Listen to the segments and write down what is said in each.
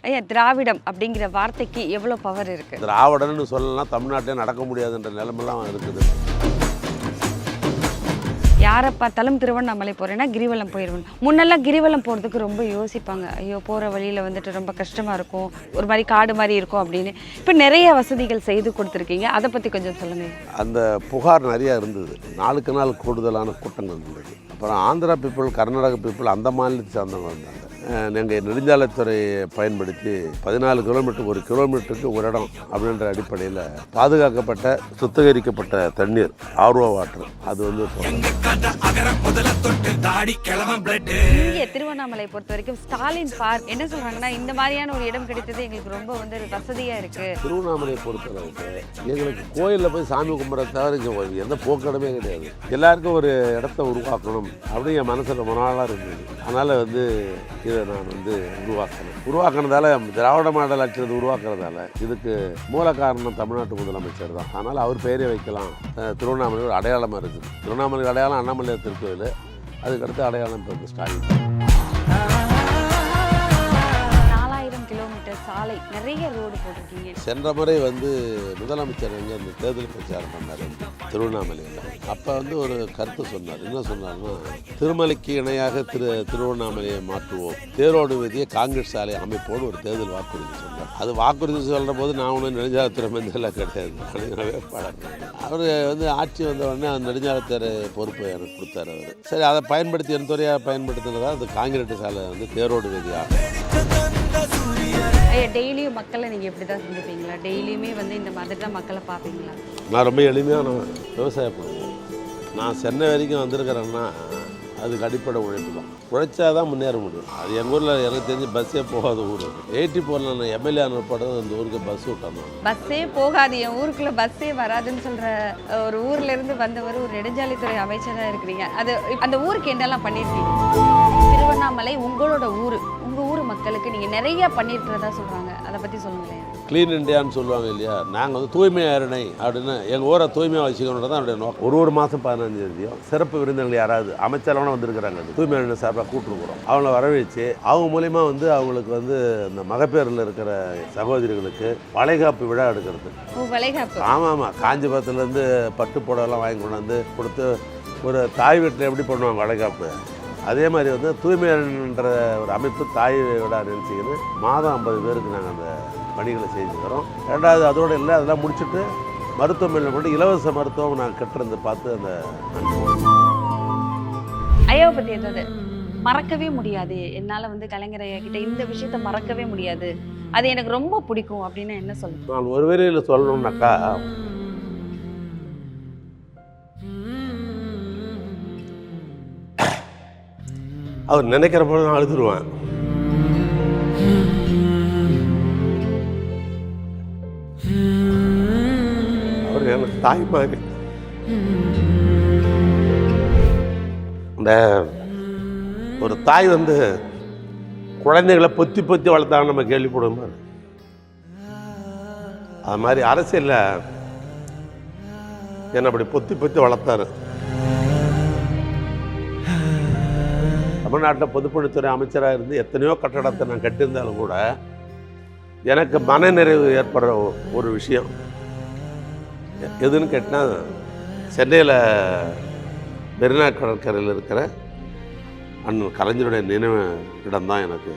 ஐயா, திராவிடம் அப்படிங்கிற வார்த்தைக்கு எவ்வளோ பவர் இருக்குது? திராவிடன்னு சொல்லலாம் தமிழ்நாட்டிலே நடக்க முடியாதுன்ற நிலைமெல்லாம் இருக்குது. யாரை பார்த்தாலும் திருவண்ணாமலை போகிறேன்னா கிரிவலம் போயிடுவேன். முன்னெல்லாம் கிரிவலம் போகிறதுக்கு ரொம்ப யோசிப்பாங்க. ஐயோ, போகிற வழியில் வந்துட்டு ரொம்ப கஷ்டமாக இருக்கும், ஒரு மாதிரி காடு மாதிரி இருக்கும் அப்படின்னு. இப்போ நிறைய வசதிகள் செய்து கொடுத்துருக்கீங்க, அதை பற்றி கொஞ்சம் சொல்லுங்கள். அந்த புகார் நிறையா இருந்தது, நாளுக்கு நாள் கூடுதலான கூட்டங்கள் இருந்தது. அப்புறம் ஆந்திரா பீப்புள், கர்நாடக பீப்புள், அந்த மாநிலத்தை சார்ந்தவங்க இருந்தாங்க. எங்கள் நெடுஞ்சாலைத்துறையை பயன்படுத்தி 14 கிலோமீட்டருக்கு, 1 கிலோமீட்டருக்கு ஒரு இடம் அப்படின்ற அடிப்படையில் பாதுகாக்கப்பட்ட சுத்திகரிக்கப்பட்ட தண்ணீர், ஆர்ஓ வாட்டர், அது வந்து இங்கே திருவண்ணாமலை பொறுத்த வரைக்கும் ஸ்டாலின் பார்க் என்ன சொல்கிறாங்கன்னா, இந்த மாதிரியான ஒரு இடம் கிடைத்தது எங்களுக்கு ரொம்ப வந்து வசதியாக இருக்குது. திருவண்ணாமலையை பொறுத்தளவுக்கு எங்களுக்கு கோயிலில் போய் சாமி கும்பிட்றத தவிர இங்கே எந்த போக்கிடமே கிடையாது. எல்லாருக்கும் ஒரு இடத்த உருவாக்கணும் அப்படின்னு என் மனசில் ரொம்ப நாளாக இருந்தது. அதனால் வந்து இதை நான் வந்து உருவாக்குனதால, திராவிட மாடல் ஆட்சியது உருவாக்குறதால இதுக்கு மூல காரணம் தமிழ்நாட்டு முதலமைச்சர் தான். அதனால் அவர் பேரே வைக்கலாம். திருவண்ணாமலை ஒரு அடையாளமாக இருக்குது. திருவண்ணாமலை அடையாளம் அண்ணாமலை திருக்கோயில், அதுக்கடுத்து அடையாளம் இப்போ ஸ்டாலின். 4000 கிலோமீட்டர் சாலை, நிறைய ரோடு போட்டிருக்கீங்க. சென்ற முறை வந்து முதலமைச்சர் வந்து அந்த தேர்தல் பிரச்சாரம் பண்ணார் திருவண்ணாமலையில். அப்போ வந்து ஒரு கருத்து சொன்னார். என்ன சொன்னார்னா, திருமலைக்கு இணையாக திருவண்ணாமலையை மாற்றுவோம், தேரோடு வீதியை காங்கிரஸ் சாலை அமைப்போடு ஒரு தேர்தல் வாக்குறுதி சொன்னார். அது வாக்குறுதி சொல்கிற போது நான் ஒன்றும் நெடுஞ்சாலைத்துறை மந்திரிலாம் கிடையாது, வேட்பாளர். அவர் வந்து ஆட்சி வந்த உடனே அந்த நெடுஞ்சாலைத்துறை பொறுப்பை எனக்கு கொடுத்தார் அவர். சரி, அதை பயன்படுத்தி என் துறையாக பயன்படுத்தினதா அந்த காங்கிரஸ் சாலை வந்து தேரோடு வீதியாக. டெய்லியும் மக்களை நீங்கள் எப்படி தான் சந்திப்பீங்களா? டெய்லியுமே வந்து இந்த மாதிரி தான் மக்களை பார்ப்பீங்களா? நான் ரொம்ப எளிமையான விவசாய குடும்பம். நான் சென்னை வரைக்கும் வந்திருக்கிறேன்னா அதுக்கு அடிப்படை உழைப்பு தான். உழைச்சா தான் முன்னேற முடியும். அது எங்கள் ஊரில் எனக்கு தெரிஞ்சு பஸ்ஸே போகாத ஊர். 84 நான் எம்எல்ஏ அனுப்பப்பட்டது அந்த ஊருக்கு பஸ் விட்டாங்க. பஸ்ஸே போகாது, என் ஊருக்குள்ளே பஸ்ஸே வராதுன்னு சொல்கிற ஒரு ஊர்லேருந்து வந்தவர் ஒரு நெடுஞ்சாலைத்துறை அமைச்சராக இருக்கிறீங்க. அது அந்த ஊருக்கு என்னெல்லாம் பண்ணியிருக்கீங்க? திருவண்ணாமலை உங்களோட ஊர், உங்கள் ஊர் மக்களுக்கு நீங்கள் நிறையா பண்ணியிருக்கிறதா சொல்கிறாங்க, அதை பற்றி சொல்லுங்களேன். க்ளீன் இண்டியான்னு சொல்லுவாங்க இல்லையா, நாங்கள் வந்து தூய்மை அரணை அப்படின்னு எங்கள் ஊரை தூய்மையாக வச்சுக்கணுன்றது தான் என்னுடைய நோக்கம். ஒரு மாதம் 15 தேதியும் சிறப்பு விருந்தினர்கள் யாராவது அமைச்சரவனை வந்திருக்கிறாங்க, தூய்மை அரணை சார்பாக கூப்பிட்டுருக்குறோம். அவங்கள வரவழைச்சு அவங்க மூலிமா வந்து அவங்களுக்கு வந்து இந்த மகப்பேரில் இருக்கிற சகோதரிகளுக்கு வளைகாப்பு விழா எடுக்கிறது. வளைகாப்பு? ஆமாம், காஞ்சிபுரத்துலேருந்து பட்டு புடவைலாம் வாங்கி கொண்டாந்து கொடுத்து, ஒரு தாய் வீட்டில் எப்படி பண்ணுவாங்க வளைகாப்பு, அதே மாதிரி வந்து தூய்மைன்ற ஒரு அமைப்பு தாய் விழா நினைச்சிக்கின்னு மாதம் 50 பேருக்கு நாங்கள் அந்த பணிகளை செஞ்சுக்கிறோம். ரெண்டாவது அதோடு இல்லை, அதெல்லாம் முடிச்சுட்டு மருத்துவமனையில் போட்டு இலவச மருத்துவம் நாங்கள் கட்டுறது பார்த்து அந்த ஐயாவை பற்றி ஏதாவது மறக்கவே முடியாது, என்னால் வந்து கலைஞர் ஐயா கிட்ட இந்த விஷயத்த மறக்கவே முடியாது, அது எனக்கு ரொம்ப பிடிக்கும் அப்படின்னு என்ன சொல்லுங்கள்? நான் ஒரு வரையில் சொல்லணும்னாக்கா, அவர் நினைக்கிற போது நான் அழுதுருவேன். அவர் எனக்கு தாய் மாதிரி. இந்த ஒரு தாய் வந்து குழந்தைகளை பொத்தி பொத்தி வளர்த்தாங்க, நம்ம கேள்விப்படுவோம். அது மாதிரி அரசியலில் என்னை அப்படி பொத்தி பொத்தி வளர்த்தாரு. தமிழ்நாட்டில் பொதுப்பணித்துறை அமைச்சராக இருந்து எத்தனையோ கட்டடத்தை நான் கட்டியிருந்தாலும் கூட எனக்கு மனநிறைவு ஏற்படுற ஒரு விஷயம் எதுன்னு கேட்டால், சென்னையில் மெரினா கடற்கரையில் இருக்கிற அண்ணன் கலைஞருடைய நினைவு இடம்தான் எனக்கு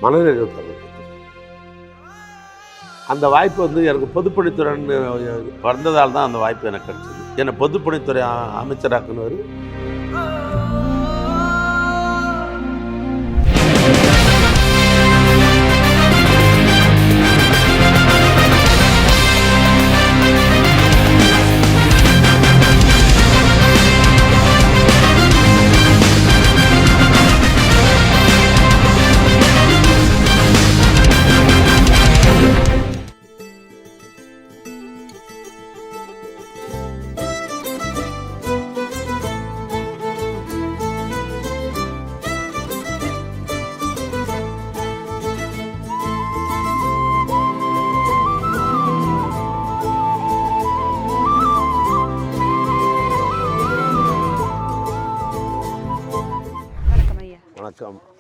மனநிறைவு தருது. அந்த வாய்ப்பு வந்து எனக்கு பொதுப்பணித்துறை வந்ததால் தான் அந்த வாய்ப்பு எனக்கு கிடைச்சது. என்னை பொதுப்பணித்துறை அமைச்சராக்குனவர்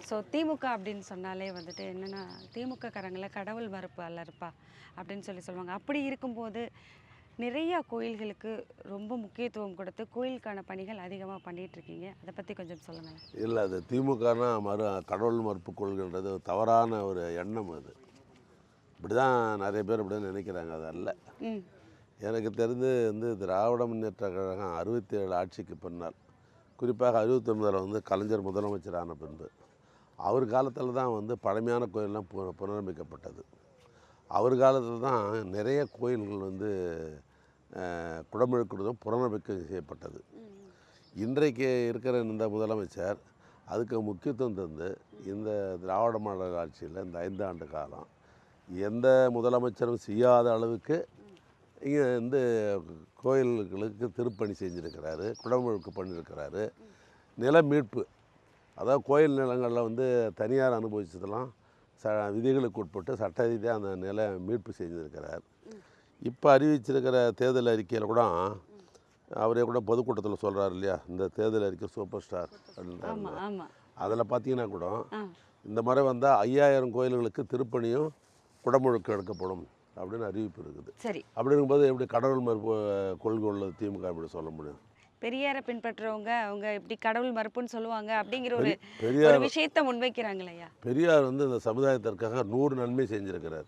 ஸோ திமுக அப்படின்னு சொன்னாலே வந்துட்டு என்னென்னா திமுக காரங்களை கடவுள் மறுப்பு அல்லருப்பா அப்படின்னு சொல்லுவாங்க. அப்படி இருக்கும்போது நிறைய கோயில்களுக்கு ரொம்ப முக்கியத்துவம் கொடுத்து கோயிலுக்கான பணிகள் அதிகமாக பண்ணிகிட்ருக்கீங்க. அதை பற்றி கொஞ்சம் சொல்லுங்கள். இல்லை, அது திமுகனா கடவுள் மறுப்பு கொள்கைன்றது தவறான ஒரு எண்ணம். அது இப்படி தான் நிறைய பேர் இப்படி தான் நினைக்கிறாங்க. அது அல்ல. எனக்கு தெரிந்து திராவிட முன்னேற்ற கழகம் 67 ஆட்சிக்கு பின்னால், குறிப்பாக 69 கலைஞர் முதலமைச்சரான பின்பு அவர் காலத்தில் தான் பழமையான கோயிலெலாம் புனரமைக்கப்பட்டது. அவர் காலத்தில் தான் நிறைய கோயில்கள் குடமுழுக்குறதும் புனரமைக்க செய்யப்பட்டது. இன்றைக்கு இருக்கிற இந்த முதலமைச்சர் அதுக்கு முக்கியத்துவம் தந்து இந்த திராவிட மாடல் ஆட்சியில் இந்த 5 ஆண்டு காலம் எந்த முதலமைச்சரும் செய்யாத அளவுக்கு இங்கே கோயில்களுக்கு திருப்பணி செஞ்சுருக்கிறாரு, குடமுழுக்கு பண்ணியிருக்கிறாரு. நில மீட்பு, அதாவது கோயில் நிலங்களில் தனியார் அனுபவிச்சதெல்லாம் விதிகளுக்கு உட்பட்டு சட்ட ரீதியாக அந்த நில மீட்பு செஞ்சுருக்கிறார். இப்போ அறிவிச்சிருக்கிற தேர்தல் அறிக்கையில் கூட அவரே கூட பொதுக்கூட்டத்தில் சொல்கிறார் இல்லையா, இந்த தேர்தல் அறிக்கை சூப்பர் ஸ்டார் அப்படின்றாங்க. அதில் பார்த்தீங்கன்னா கூட இந்த முறை வந்தால் 5000 கோயில்களுக்கு திருப்பணியும் குடமுழுக்கு எடுக்கப்படும் அப்படின்னு அறிவிப்பு இருக்குது. சரி, அப்படி இருக்கும்போது எப்படி கடவுள் மறுப்பு கொள்கை உள்ளது திமுக எப்படி சொல்ல முடியும்? பெரியாரை பின்பற்றுறவங்க அவங்க இப்படி கடவுள் மறுப்புன்னு சொல்லுவாங்க அப்படிங்கிற ஒரு விஷயத்தை முன்வைக்கிறாங்களையா? பெரியார் இந்த சமுதாயத்திற்காக 100 நன்மை செஞ்சுருக்கிறார்.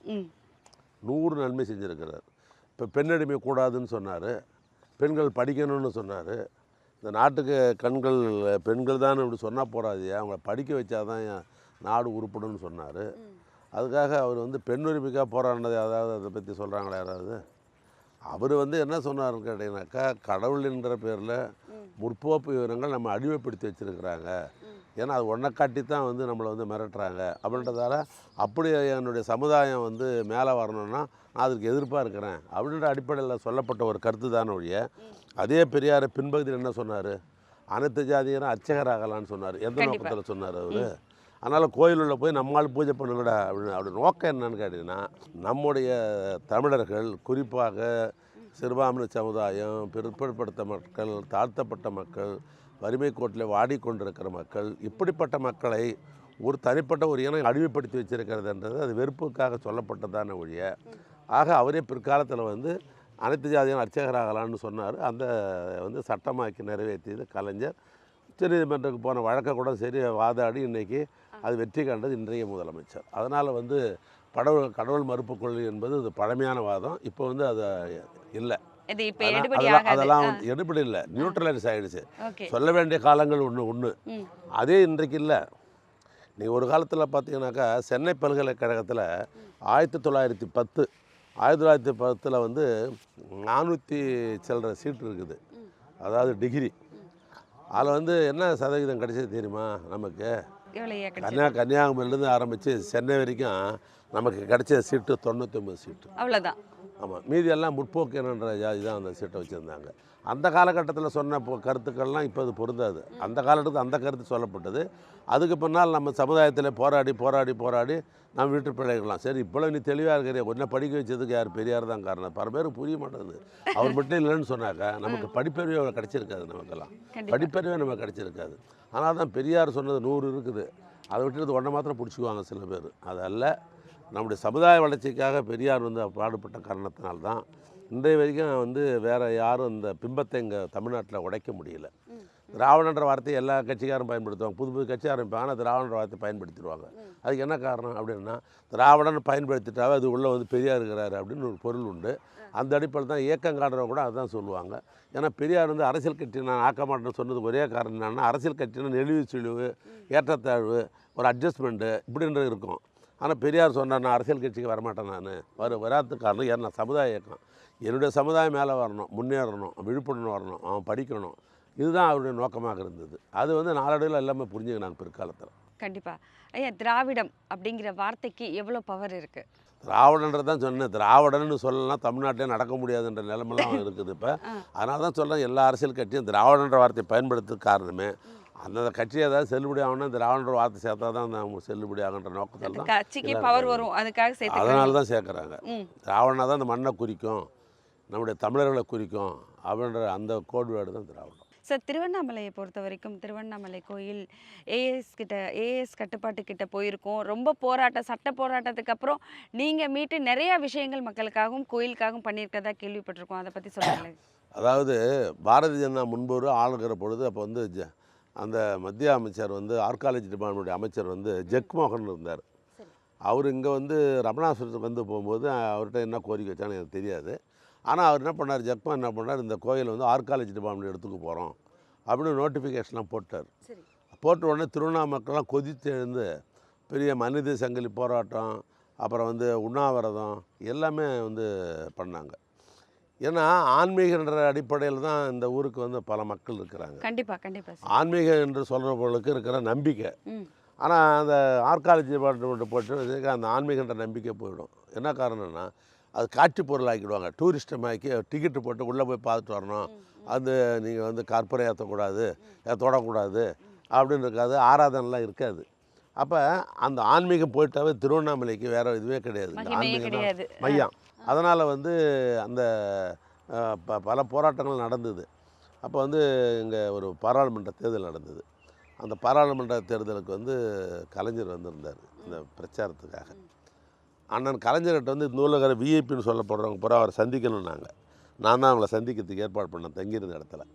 100 நன்மை செஞ்சுருக்கிறார். இப்போ பெண்ணடிமை கூடாதுன்னு சொன்னார், பெண்கள் படிக்கணும்னு சொன்னார். இந்த நாட்டுக்கு கண்கள் பெண்கள் தான் இப்படி சொன்னால் போகாது, அவங்கள படிக்க வச்சாதான் நாடு உருப்படும்னு சொன்னார். அதுக்காக அவர் பெண் உரிமைக்காக போராடினது அதாவது அதை பற்றி சொல்கிறாங்களா யாராவது? அவர் என்ன சொன்னார்னு கேட்டிங்கனாக்கா, கடவுள் என்ற பேரில் முற்போக்கு விவரங்கள் நம்ம அடிமைப்படுத்தி வச்சுருக்கிறாங்க, ஏன்னா அது ஒன்றை காட்டி தான் நம்மளை மிரட்டுறாங்க அப்படின்றதால அப்படி என்னுடைய சமுதாயம் மேலே வரணும்னா நான் அதுக்கு எதிர்ப்பாக இருக்கிறேன் அப்படின்ற அடிப்படையில் சொல்லப்பட்ட ஒரு கருத்து தானே ஒழிய, அதே பெரியாரை பின்பகுதியில் என்ன சொன்னார், அனைத்து ஜாதியரும் அர்ச்சகராகலான்னு சொன்னார். எந்த நோக்கத்தில் சொன்னார் அவர்? அதனால் கோயிலில் போய் நம்மால் பூஜை பண்ணுங்கடா அப்படின்னு. அப்படி நோக்கம் என்னன்னு கேட்டிங்கன்னா, நம்முடைய தமிழர்கள் குறிப்பாக சிறுபான்மை சமுதாயம், பிற்படுத்த மக்கள், தாழ்த்தப்பட்ட மக்கள், வறுமை கோட்டில் வாடிக்கொண்டிருக்கிற மக்கள், இப்படிப்பட்ட மக்களை ஒரு தனிப்பட்ட ஒரு இனம் அடிமைப்படுத்தி வச்சிருக்கிறதுன்றது அது வெறுப்புக்காக சொல்லப்பட்டதான ஒழிய, ஆக அவரே பிற்காலத்தில் அனைத்து ஜாதியும் அர்ச்சகராகலான்னு சொன்னார். அந்த சட்டமாக்கி நிறைவேற்றியது கலைஞர். உச்சநீதிமன்றத்துக்கு போன வழக்கை கூட சரி வாதாடி இன்றைக்கி அது வெற்றி கண்டது இன்றைய முதலமைச்சர். அதனால் கடவுள் மறுப்பு கொள்கை என்பது அது பழமையான வாதம். இப்போ அது இல்லை, அதெல்லாம் எடுபடி இல்லை, நியூட்ரலைஸ் ஆகிடுச்சு. சொல்ல வேண்டிய காலங்கள் ஒன்று அதே இன்றைக்கு இல்லை. நீங்கள் ஒரு காலத்தில் பார்த்தீங்கன்னாக்கா சென்னை பல்கலைக்கழகத்தில் 1910 400 சில்லற சீட்டு இருக்குது, அதாவது டிகிரி. அதில் என்ன சதவீதம் கிடைச்சது தெரியுமா? நமக்கு கன்னியாகுமரியிலேருந்து ஆரம்பித்து சென்னை வரைக்கும் நமக்கு கிடைச்ச சீட்டு 99 சீட்டு, அவ்வளோதான். ஆமாம், மீதி எல்லாம் முற்போக்குன்ற ஜாதி தான் அந்த சீட்டை வச்சுருந்தாங்க. அந்த காலகட்டத்தில் சொன்ன கருத்துக்கள்லாம் இப்போ அது பொருந்தாது. அந்த காலத்துக்கு அந்த கருத்து சொல்லப்பட்டது. அதுக்கு பின்னால் நம்ம சமுதாயத்தில் போராடி நம்ம வீட்டு பிள்ளைகள்லாம் சரி இவ்வளோ நீ தெளிவாக இருக்கிற ஒன்றை படிக்க வச்சதுக்கு யார்? பெரியார் தான் காரணம். பல பேருக்கு புரிய மாட்டேங்குது. அவர் மட்டும் இல்லைன்னு சொன்னாக்கா நமக்கு படிப்பறிவு கிடச்சிருக்காது, நமக்கெல்லாம் படிப்பறிவே நமக்கு கிடச்சிருக்காது. ஆனால் தான் பெரியார் சொன்னது 100 இருக்குது, அதை விட்டுட்டு ஒன்றை மாத்திரம் பிடிச்சிக்குவாங்க சில பேர். அதல்ல, நம்முடைய சமுதாய வளர்ச்சிக்காக பெரியார் பாடுபட்ட காரணத்தினால்தான் இன்றைய வரைக்கும் வேறு யாரும் இந்த பிம்பத்தை இங்கே தமிழ்நாட்டில் உடைக்க முடியல. திராவிடன்ற வார்த்தையை எல்லா கட்சிக்காரும் பயன்படுத்துவாங்க, புது கட்சி ஆரம்பிப்பாங்க, ஆனால் திராவிடன்ற வார்த்தையை பயன்படுத்திடுவாங்க. அதுக்கு என்ன காரணம் அப்படின்னா, திராவிடன் பயன்படுத்திட்டாவே அது உள்ளே பெரியார் இருக்கிறாரு அப்படின்னு ஒரு பொருள் உண்டு. அந்த அடிப்படையில் தான் இயக்கம் காட்டுறவங்க கூட அதுதான் சொல்லுவாங்க. ஏன்னா பெரியார் அரசியல் கட்சி நான் ஆக்க மாட்டேன்னு சொன்னதுக்கு ஒரே காரணம் என்னென்னா, அரசியல் கட்சினா நெளிவு சுழிவு, ஏற்றத்தாழ்வு, ஒரு அட்ஜஸ்ட்மெண்ட்டு இப்படின்றது இருக்கும். ஆனால் பெரியார் சொன்னார் நான் அரசியல் கட்சிக்கு வரமாட்டேன், நான் வராதுக்கு காரணம் ஏன்னா சமுதாய இயக்கம், என்னுடைய சமுதாயம் மேலே வரணும், முன்னேறணும், விழிப்புணர்வு வரணும், அவன் படிக்கணும், இதுதான் அவருடைய நோக்கமாக இருந்தது. அது நாளடைவில் எல்லாமே புரிஞ்சுக்கினாங்க பிற்காலத்தில். கண்டிப்பாக. ஐயா, திராவிடம் அப்படிங்கிற வார்த்தைக்கு எவ்வளோ பவர் இருக்குது? திராவிடன்றது தான் சொன்னேன். திராவிடன்னு சொல்லலாம் தமிழ்நாட்டிலே நடக்க முடியாதுன்ற நிலைமெல்லாம் இருக்குது இப்போ. அதனால தான் சொல்கிறேன், எல்லா அரசியல் கட்சியும் திராவிடன்ற வார்த்தையை பயன்படுத்துறதுக்கு காரணமே அந்தந்த கட்சி ஏதாவது செல்லுபடி ஆகணும்னா திராவிடன்ற வார்த்தை சேர்த்தா தான் அவங்க செல்லுபடி ஆகுன்ற நோக்கத்தில் தான் கட்சிக்கு பவர் வரும், அதுக்காக அதனால தான் சேர்க்குறாங்க. திராவிடனா தான் அந்த மண்ணை குறிக்கும், நம்முடைய தமிழர்களை குறிக்கும் அப்படின்ற அந்த கோட்வேர்டு தான் திராவிடம். சார், திருவண்ணாமலையை பொறுத்த வரைக்கும் திருவண்ணாமலை கோயில் ஏஎஸ் கட்டுப்பாட்டு கிட்ட போயிருக்கோம். ரொம்ப போராட்டம், சட்ட போராட்டத்துக்கு அப்புறம் நீங்கள் மீட்டு நிறையா விஷயங்கள் மக்களுக்காகவும் கோயிலுக்காகவும் பண்ணியிருக்கதா கேள்விப்பட்டிருக்கோம். அதை பற்றி சொல்லுங்களேன். அதாவது பாரதிய ஜனதா முன்பு ஆளுகிற பொழுது அப்போ வந்து அந்த மத்திய அமைச்சர் வந்து ஆர்காலஜி டிபார்ட்மெண்ட் அமைச்சர் வந்து ஜெக்மோகன் இருந்தார். அவர் இங்கே வந்து ரமணாசுரத்துக்கு வந்து போகும்போது அவர்கிட்ட என்ன கோரிக்கை வச்சான்னு எனக்கு தெரியாது. ஆனால் அவர் என்ன பண்ணார், ஜெக்மோகன் என்ன பண்ணார், இந்த கோயிலை வந்து ஆர்காலஜி டிபார்ட்மெண்ட் எடுத்துக்க போகிறோம் அப்படின்னு நோட்டிஃபிகேஷன்லாம் போட்டார். போட்ட உடனே திருவண்ணாமலைக்கெல்லாம் கொதித்து எழுந்து பெரிய மனித சங்கிலி போராட்டம், அப்புறம் வந்து உண்ணாவிரதம் எல்லாமே வந்து பண்ணாங்க. ஏன்னா ஆன்மீகன்ற அடிப்படையில் தான் இந்த ஊருக்கு வந்து பல மக்கள் இருக்கிறாங்க. கண்டிப்பாக ஆன்மீகம் என்று சொல்கிறவர்களுக்கு இருக்கிற நம்பிக்கை. ஆனால் அந்த ஆர்காலஜி டிபார்ட்மெண்ட்டு போட்டு அந்த ஆன்மீகன்ற நம்பிக்கை போயிடும். என்ன காரணம்னா அது காட்சி பொருள் ஆக்கிடுவாங்க. டூரிஸ்டமாக்கி டிக்கெட்டு போட்டு உள்ளே போய் பார்த்துட்டு வரணும், அது நீங்கள் வந்து கற்பூரம் ஏற்றக்கூடாது, தொடக்கூடாது அப்படின்னு இருக்காது, ஆராதனைலாம் இருக்காது. அப்போ அந்த ஆன்மீகம் போயிட்டாவே திருவண்ணாமலைக்கு வேறு இதுவே கிடையாது, ஆன்மீகம் தான் மையம். அதனால் வந்து அந்த பல போராட்டங்கள் நடந்தது. அப்போ வந்து இங்கே ஒரு பாராளுமன்ற தேர்தல் நடந்தது. அந்த பாராளுமன்ற தேர்தலுக்கு வந்து கலைஞர் வந்திருந்தார் இந்த பிரச்சாரத்துக்காக. அண்ணன் கலைஞர்கிட்ட வந்து நூலகர் விஐபின்னு சொல்லப்படுறவங்க பூரா அவரை சந்திக்கணும்னாங்க. நான் தான் அவங்கள சந்திக்கிறதுக்கு ஏற்பாடு பண்ணேன் தங்கியிருந்த இடத்துல.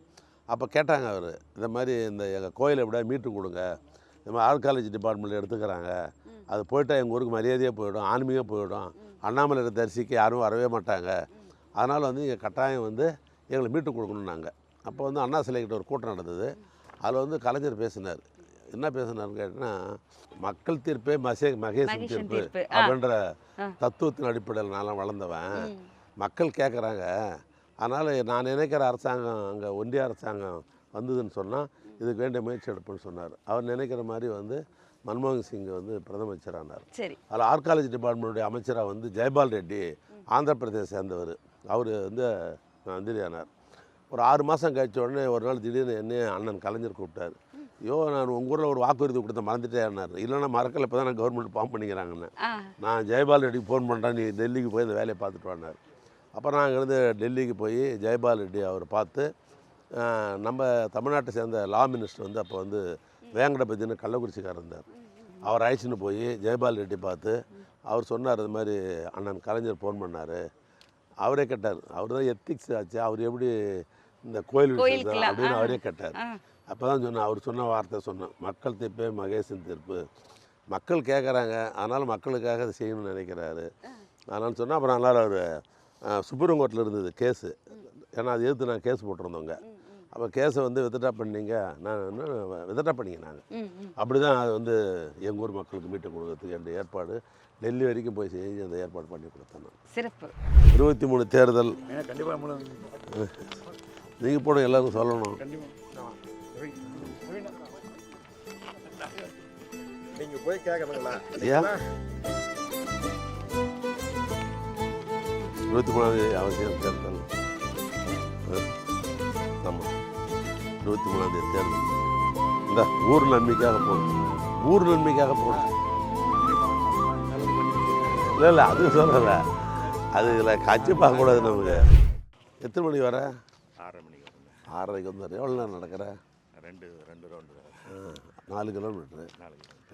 அப்போ கேட்டாங்க அவர், இந்த மாதிரி இந்த எங்கள் கோயிலை எப்படியா மீட்டு கொடுங்க, இந்த மாதிரி ஆர்காலஜி டிபார்ட்மெண்ட்டில் எடுத்துக்கிறாங்க, அது போயிட்டால் எங்கள் ஊருக்கு மரியாதையாக போயிடும், ஆன்மீகம் போயிடும், அண்ணாமலை தரிசிக்க யாரும் வரவே மாட்டாங்க, அதனால் வந்து இங்கே கட்டாயம் வந்து எங்களை மீட்டு கொடுக்கணுன்னாங்க. அப்போ வந்து அண்ணா சிலைக்கிட்ட ஒரு கூட்டம் நடந்தது. அதில் வந்து கலைஞர் பேசினார். என்ன பேசினார்னு கேட்டிங்கன்னா, மக்கள் தீர்ப்பே மகேசன் தீர்ப்பு அப்படின்ற தத்துவத்தின் அடிப்படையில் நான் வளர்ந்தவன். மக்கள் கேட்குறாங்க, அதனால் நான் நினைக்கிற அரசாங்கம் அங்கே ஒன்றிய அரசாங்கம் வந்ததுன்னு சொன்னால் இதுக்கு வேண்டிய முயற்சி எடுப்புன்னு சொன்னார். அவர் நினைக்கிற மாதிரி வந்து மன்மோகன் சிங் வந்து பிரதமரானார். அதில் ஆர்காலஜி டிபார்ட்மெண்ட்டுடைய அமைச்சராக வந்து ஜெயபால் ரெட்டி ஆந்திர பிரதேச சேர்ந்தவர், அவர் வந்து மந்திரியானார். ஒரு 6 மாதம் கழிச்ச உடனே ஒரு நாள் திடீர்னு என்ன அண்ணன் கலைஞர் கூப்பிட்டார். ஐயோ, நான் உங்கள் ஊரில் ஒரு வாக்குறுதி கொடுத்த மறந்துட்டேன்னார். இல்லைன்னா மறக்கலை, இப்போ தான் நான் கவர்மெண்ட் ஃபார்ம் பண்ணிக்கிறாங்கன்னு. நான் ஜெயபால் ரெட்டிக்கு ஃபோன் பண்ணுறேன், நீ டெல்லிக்கு போய் இந்த வேலையை பார்த்துட்டு வானார். அப்புறம் நாங்கள் இருந்து டெல்லிக்கு போய் ஜெயபால் ரெட்டி அவர் பார்த்து, நம்ம தமிழ்நாட்டை சேர்ந்த லா மினிஸ்டர் வந்து அப்போ வந்து வேங்கடபதினு கள்ளக்குறிச்சிக்காரர் இருந்தார், அவர் அழைச்சின்னு போய் ஜெயபால் ரெட்டி பார்த்து அவர் சொன்னார், இது மாதிரி அண்ணன் கலைஞர் ஃபோன் பண்ணார். அவரே கேட்டார், அவர் தான் எத்திக்ஸ் ஆச்சு, அவர் எப்படி இந்த கோயில் அப்படின்னு அவரே கேட்டார். அப்போ தான் சொன்னேன், அவர் சொன்ன வார்த்தை சொன்னேன், மக்கள் தீர்ப்பே மகேசன் தீர்ப்பு, மக்கள் கேட்குறாங்க, அதனால் மக்களுக்காக அதை செய்யணும்னு நினைக்கிறாரு, அதனால் சொன்னால். அப்புறம் அதனால் அவர் சுப்ரீம் கோர்ட்டில் இருந்தது கேஸு, ஏன்னா அது எதிர்த்து நான் கேஸ் போட்டிருந்தோங்க. அப்போ கேஸை வந்து வித்ட்ரா பண்ணிங்க, நான் வித்ட்ரா பண்ணிங்க நாங்கள். அப்படி தான் அது வந்து எங்கள் ஊர் மக்களுக்கு மீட்டு கொடுக்கறதுக்கு என்ற ஏற்பாடு டெல்லி வரைக்கும் போய் செஞ்சு அந்த ஏற்பாடு பண்ணி கொடுத்தேன் நான். சிறப்பு. 23 தேர்தல் கண்டிப்பாக நீங்கள் போன எல்லாருக்கும் சொல்லணும். நீங்கள் போய் கேட்கணுங்களா? ஐயா 23ஆம் அவசியம் தேர்தல். ஆமாம், 23ஆம் தேர்தல். இந்த ஊர் நன்மைக்காக போகணும், ஊர் நன்மைக்காக போகணும். இல்லை அது சொல்லலை, அது இதில் காட்சி பார்க்கக்கூடாது நமக்கு. எத்தனை மணிக்கு வர? 6:30 மணிக்கு வரேன். 6:30க்கு வந்துடுறேன். எவ்வளோ நேரம் நடக்கிற? 2 ரவுண்டு. 4 கிலோமீட்ரு.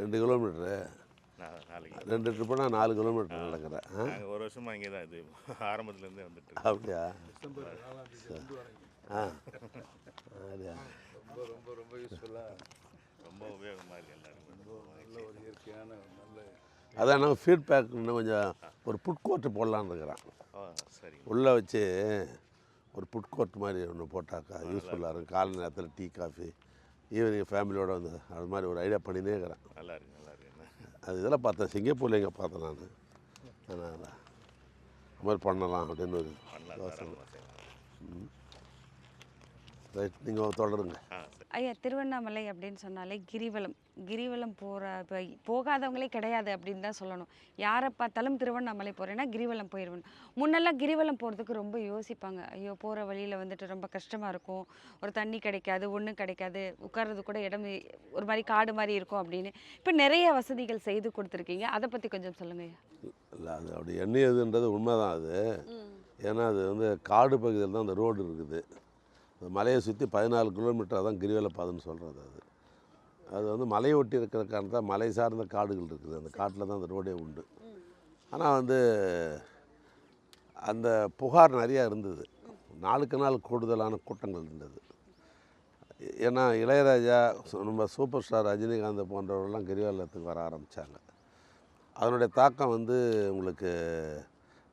2 கிலோமீட்ரு. 2 ட்ரிப்புனா 4 கிலோமீட்டர் நடக்கிறேன். ஒரு வருஷமாக இங்கே தான், இது ஆரம்பத்துலேருந்தே வந்துட்டு. அப்படியா? அப்படியா? ரொம்ப யூஸ்ஃபுல்லாக, ரொம்ப உபயோகமாக இருக்குது எல்லாருக்கும். நல்ல ஒரு இயற்கையான நல்ல அதான் நான் ஃபீட்பேக் இன்னும் கொஞ்சம் ஒரு ஃபுட் கோர்ட்டு போடலான்னு இருக்கிறேன். சரி, உள்ளே வச்சு ஒரு ஃபுட் கோர்ட் மாதிரி ஒன்று போட்டாக்கா யூஸ்ஃபுல்லாக இருக்கும். காலை நேரத்தில் டீ காஃபி, ஈவினிங் ஃபேமிலியோடு வந்து அது மாதிரி ஒரு ஐடியா பண்ணினே இருக்கிறேன். நல்லா இருக்கு. அது இதெல்லாம் பார்த்தேன், சிங்கப்பூரில் எங்கே பார்த்தேன் நான். அதனால் அது மாதிரி பண்ணலாம் அப்படின்னு ஒரு யோசனை. ரைட், நீங்கள் தொடருங்க. ஐயா, திருவண்ணாமலை அப்படின்னு சொன்னாலே கிரிவலம் போகாதவங்களே கிடையாது அப்படின்னு தான் சொல்லணும். யாரை பார்த்தாலும் திருவண்ணாமலை போகிறேன்னா கிரிவலம் போயிடுவேன். முன்னெல்லாம் கிரிவலம் போகிறதுக்கு ரொம்ப யோசிப்பாங்க. ஐயோ, போகிற வழியில் வந்துட்டு ரொம்ப கஷ்டமாக இருக்கும், ஒரு தண்ணி கிடைக்காது, ஒன்றும் கிடைக்காது, உட்கார்றது கூட இடம் ஒரு மாதிரி காடு மாதிரி இருக்கும் அப்படின்னு. இப்போ நிறைய வசதிகள் செய்து கொடுத்துருக்கீங்க, அதை பற்றி கொஞ்சம் சொல்லுங்கள். இல்லை, அது அப்படி எண்ணியதுன்றது உண்மை தான் அது. ஏன்னா அது வந்து காடு பகுதியில் தான் அந்த ரோடு இருக்குது. மலையை சுற்றி 14 கிலோமீட்டர் தான் கிரிவல பாதைன்னு சொல்கிறது. அது வந்து மலையை ஒட்டி இருக்கிற காரணத்தான் மலை சார்ந்த காடுகள் இருக்குது. அந்த காட்டில் தான் அந்த ரோடே உண்டு. ஆனால் வந்து அந்த புகார் நிறையா இருந்தது. நாளுக்கு நாள் கூடுதலான கூட்டங்கள் இருந்தது. ஏன்னா இளையராஜா, நம்ம சூப்பர் ஸ்டார் ரஜினிகாந்த் போன்றவர்கள்லாம் கிரிவலத்துக்கு வர ஆரம்பித்தாங்க. அதனுடைய தாக்கம் வந்து உங்களுக்கு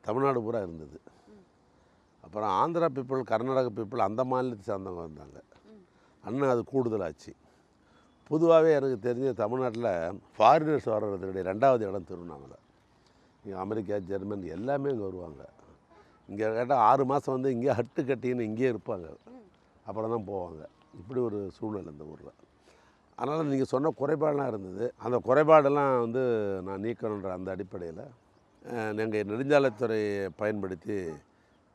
தமிழ்நாடு பூரா இருந்தது. அப்புறம் ஆந்திரா பீப்புள், கர்நாடகா பீப்புள், அந்த மாநிலத்தை சார்ந்தவங்க வந்தாங்க. அண்ணன் அது கூடுதலாச்சு. பொதுவாகவே எனக்கு தெரிஞ்ச தமிழ்நாட்டில் ஃபாரினர்ஸ் வர்றதுடைய 2வது இடம் திருவண்ணாமலை. இங்கே அமெரிக்கா, ஜெர்மன் எல்லாமே இங்கே வருவாங்க. இங்கே கேட்டால் 6 மாதம் வந்து இங்கே ஹட்டு கட்டின்னு இங்கேயே இருப்பாங்க. அப்புறம் தான் போவாங்க. இப்படி ஒரு சூழ்நிலை இந்த ஊரில். அதனால் நீங்கள் சொன்ன குறைபாடெலாம் இருந்தது. அந்த குறைபாடெல்லாம் வந்து நான் நீக்கணுன்ற அந்த அடிப்படையில் நாங்கள் நெடுஞ்சாலைத்துறையை பயன்படுத்தி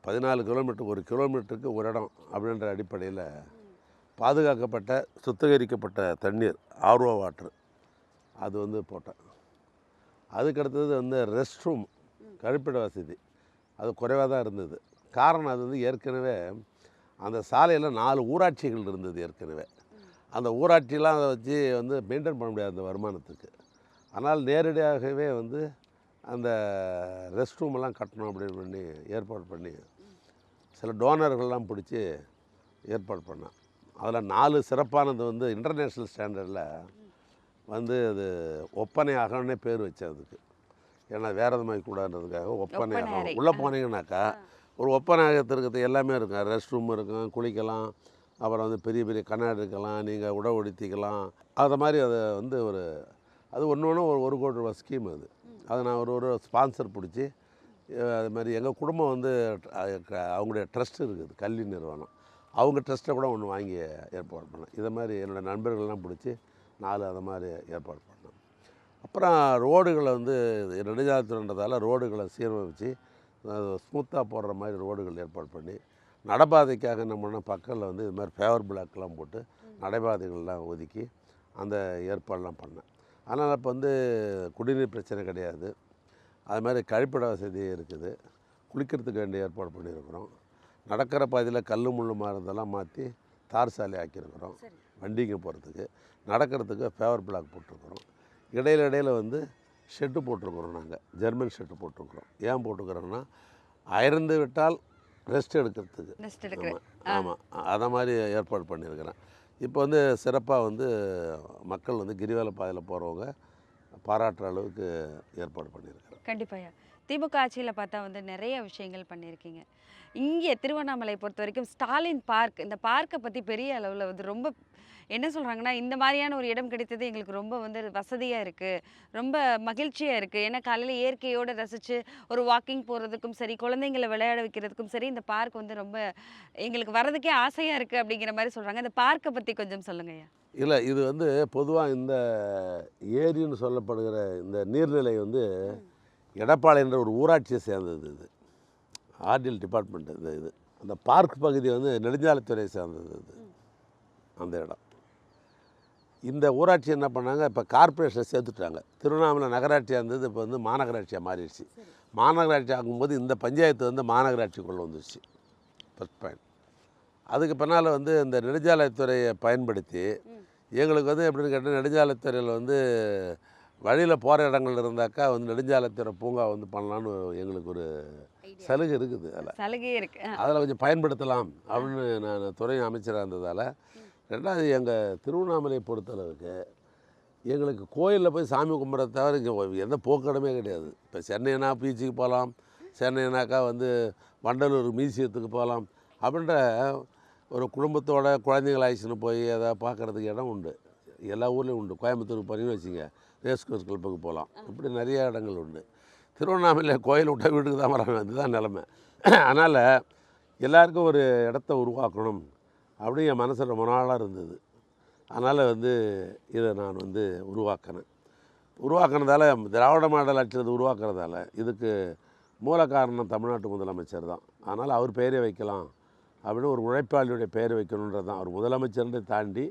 14 கிலோமீட்டருக்கு 1 கிலோமீட்டருக்கு ஒரு இடம் அப்படின்ற அடிப்படையில் பாதுகாக்கப்பட்ட சுத்திகரிக்கப்பட்ட தண்ணீர் ஆர்ஓ வாட்ரு அது வந்து போட்டேன். அதுக்கடுத்தது வந்து ரெஸ்ட் ரூம், கழிப்பிட வசதி அது குறைவாக தான் இருந்தது. காரணம் அது வந்து ஏற்கனவே அந்த சாலையில் 4 ஊராட்சிகள் இருந்தது ஏற்கனவே. அந்த ஊராட்சியெலாம் அதை வச்சு வந்து மெயின்டைன் பண்ண முடியாது அந்த வருமானத்துக்கு. ஆனால் நேரடியாகவே வந்து அந்த ரெஸ்ட் ரூமெல்லாம் கட்டணும் அப்படின்னு பண்ணி ஏற்பாடு பண்ணி சில டோனர்கள்லாம் பிடிச்சி ஏற்பாடு பண்ணேன். அதில் 4 சிறப்பானது வந்து இன்டர்நேஷ்னல் ஸ்டாண்டர்டில் வந்து அது ஒப்பனை அகம்னே பேர் வச்சேன் அதுக்கு. ஏன்னா வேறு எது மாதிரி கூடாதுன்றதுக்காக ஒப்பனை அகம். உள்ளே போனீங்கன்னாக்கா ஒரு ஒப்பனை அகத்திற்கு எல்லாமே இருக்கும். ரெஸ்ட் ரூம் இருக்கும், குளிக்கலாம், அப்புறம் வந்து பெரிய பெரிய கண்ணாடி இருக்கலாம், நீங்கள் உடவுடுத்திக்கலாம். அது மாதிரி அதை வந்து அது ஒன்று ஒரு 1 கோடி ரூபா ஸ்கீம் அது. அதை நான் ஒரு ஸ்பான்சர் பிடிச்சி அது மாதிரி எங்கள் குடும்பம் வந்து அவங்களுடைய ட்ரஸ்ட் இருக்குது, கல்வி நிறுவனம். அவங்க ட்ரஸ்ட்டை கூட ஒன்று வாங்கி ஏற்பாடு பண்ணேன். இதை மாதிரி என்னோடய நண்பர்கள்லாம் பிடிச்சி 4 அதை மாதிரி ஏற்பாடு பண்ணேன். அப்புறம் ரோடுகளை வந்து நெடுஞ்சாலைத்துறைன்றதால ரோடுகளை சீரமைச்சு ஸ்மூத்தாக போடுற மாதிரி ரோடுகள் ஏற்பாடு பண்ணி, நடைபாதைக்காக என்ன பண்ணால் பக்கத்தில் வந்து இது மாதிரி ஃபேவர் பிளாக்லாம் போட்டு நடைபாதைகள்லாம் ஒதுக்கி அந்த ஏற்பாடெலாம் பண்ணேன். அதனால் இப்போ வந்து குடிநீர் பிரச்சனை கிடையாது. அது மாதிரி கழிப்பிட வசதி இருக்குது. குளிக்கிறதுக்கு வேண்டிய ஏற்பாடு பண்ணியிருக்கிறோம். நடக்கிற பாதையில் கல் முள்ளு மரத்தெல்லாம் மாற்றி தார் சாலை ஆக்கியிருக்கிறோம். வண்டிங்க போகிறதுக்கு, நடக்கிறதுக்கு ஃபேவர் பிளாக் போட்டிருக்கிறோம். இடையில வந்து ஷெட்டு போட்டிருக்கிறோம். நாங்கள் ஜெர்மன் ஷெட்டு போட்டிருக்கிறோம். ஏன் போட்டுக்கிறோன்னா அயர்ந்து விட்டால் ரெஸ்ட் எடுக்கிறதுக்கு. ஆமாம், அதை மாதிரி ஏற்பாடு பண்ணியிருக்கிறேன். இப்போ வந்து சிறப்பாக வந்து மக்கள் வந்து கிரிவல பாதையில் போகிறவங்க பாராட்டுற அளவுக்கு ஏற்பாடு பண்ணியிருக்கிறேன். கண்டிப்பாக திமுக ஆட்சியில் பார்த்தா வந்து நிறைய விஷயங்கள் பண்ணியிருக்கீங்க. இங்கே திருவண்ணாமலை பொறுத்த வரைக்கும் ஸ்டாலின் பார்க், இந்த பார்க்கை பற்றி பெரிய அளவில் வந்து ரொம்ப என்ன சொல்கிறாங்கன்னா, இந்த மாதிரியான ஒரு இடம் கிடைத்தது எங்களுக்கு ரொம்ப வந்து வசதியாக இருக்குது, ரொம்ப மகிழ்ச்சியாக இருக்குது. ஏன்னா காலையில் இயற்கையோடு ரசித்து ஒரு வாக்கிங் போகிறதுக்கும் சரி, குழந்தைங்களை விளையாட வைக்கிறதுக்கும் சரி, இந்த பார்க் வந்து ரொம்ப எங்களுக்கு வர்றதுக்கே ஆசையாக இருக்குது அப்படிங்கிற மாதிரி சொல்கிறாங்க. இந்த பார்க்கை பற்றி கொஞ்சம் சொல்லுங்கய்யா. இல்லை, இது வந்து பொதுவாக இந்த ஏரின்னு சொல்லப்படுகிற இந்த நீர்நிலை வந்து எடப்பாடி என்ற ஒரு ஊராட்சியை சேர்ந்தது. இது ஆர்டிஎல் டிபார்ட்மெண்ட். இது அந்த பார்க் பகுதி வந்து நெடுஞ்சாலைத்துறையை சேர்ந்தது. இது அந்த இடம். இந்த ஊராட்சி என்ன பண்ணாங்க, இப்போ கார்ப்பரேஷனை சேர்த்துட்டாங்க. திருவண்ணாமலை நகராட்சியாக இருந்தது, இப்போ வந்து மாநகராட்சியாக மாறிடுச்சு. மாநகராட்சி ஆகும்போது இந்த பஞ்சாயத்து வந்து மாநகராட்சிக்குள்ளே வந்துடுச்சு. First point. அதுக்கு பின்னால் வந்து இந்த நெடுஞ்சாலைத்துறையை பயன்படுத்தி எங்களுக்கு வந்து எப்படின்னு கேட்டால், நெடுஞ்சாலைத்துறையில் வந்து வழியில் போகிற இடங்கள் இருந்தாக்கா வந்து நெடுஞ்சாலைத்துறை பூங்கா வந்து பண்ணலான்னு எங்களுக்கு ஒரு சலுகை இருக்குது. அதில் கொஞ்சம் பயன்படுத்தலாம் அப்படின்னு நான் துறை அமைச்சராக இருந்ததால். 2வது, எங்கள் திருவண்ணாமலையை பொறுத்தளவுக்கு எங்களுக்கு கோயிலில் போய் சாமி கும்பிட்றத தவிர இங்கே எந்த போக்கிடமே கிடையாது. இப்போ சென்னைனா பீச்சுக்கு போகலாம், சென்னைனாக்கா வந்து வண்டலூர் மியூசியத்துக்கு போகலாம் அப்படின்ற ஒரு குடும்பத்தோட குழந்தைங்களை ஆயிடுச்சுன்னு போய் அதை பார்க்குறதுக்கு இடம் உண்டு. எல்லா ஊர்லேயும் உண்டு. கோயம்புத்தூருக்கு போனீங்கன்னு வச்சுங்க, ரேஸ் கோர்ஸ் கிளப்புக்கு போகலாம். இப்படி நிறைய இடங்கள் உண்டு. திருவண்ணாமலை கோயில் விட்ட வீட்டுக்கு தான் வராங்க. அதுதான் நிலமை. அதனால் எல்லாருக்கும் ஒரு இடத்த உருவாக்கணும் அப்படின்னு என் மனசில் ரொம்ப நாளாக இருந்தது. அதனால் வந்து இதை நான் வந்து உருவாக்கினதால திராவிட மாடல் ஆட்சி உருவாக்குறதால இதுக்கு மூல காரணம் தமிழ்நாட்டு முதலமைச்சர் தான். அதனால் அவர் பெயரை வைக்கலாம் அப்படின்னு ஒரு உழைப்பாளியுடைய பெயரை வைக்கணுன்றது தான். அவர் முதலமைச்சர்ன்றதை தாண்டி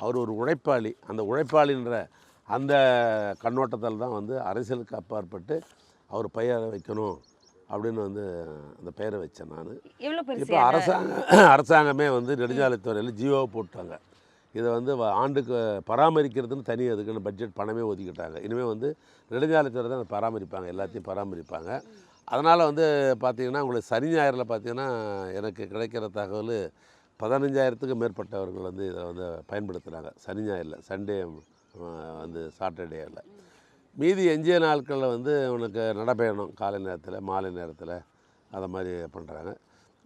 அவர் ஒரு உழைப்பாளி. அந்த உழைப்பாளின்ற அந்த கண்ணோட்டத்தில் தான் வந்து அரசியலுக்கு அப்பாற்பட்டு அவர் பெயரை வைக்கணும் அப்படின்னு வந்து அந்த பெயரை வச்சேன் நான். எவ்வளோ பெருசு இப்போ அரசாங்கமே வந்து நெடுஞ்சாலைத்துறையில் ஜியோ போட்டாங்க. இதை வந்து ஆண்டுக்கு பராமரிக்கிறதுன்னு தனி அதுக்குன்னு பட்ஜெட் பணமே ஒதுக்கிட்டாங்க. இனிமேல் வந்து நெடுஞ்சாலைத்துறை தான் அதை பராமரிப்பாங்க, எல்லாத்தையும் பராமரிப்பாங்க. அதனால் வந்து பார்த்திங்கன்னா உங்களுக்கு சனி ஞாயிறில் பார்த்திங்கன்னா எனக்கு கிடைக்கிற தகவல் 15,000த்துக்கு மேற்பட்டவர்கள் வந்து இதை வந்து பயன்படுத்துகிறாங்க சனி ஞாயிறில், சண்டே வந்து சாட்டர்டேயில். மீதி எஞ்சிய நாட்களில் வந்து உனக்கு நடைபயணம் காலை நேரத்தில் மாலை நேரத்தில் அதை மாதிரி பண்ணுறாங்க.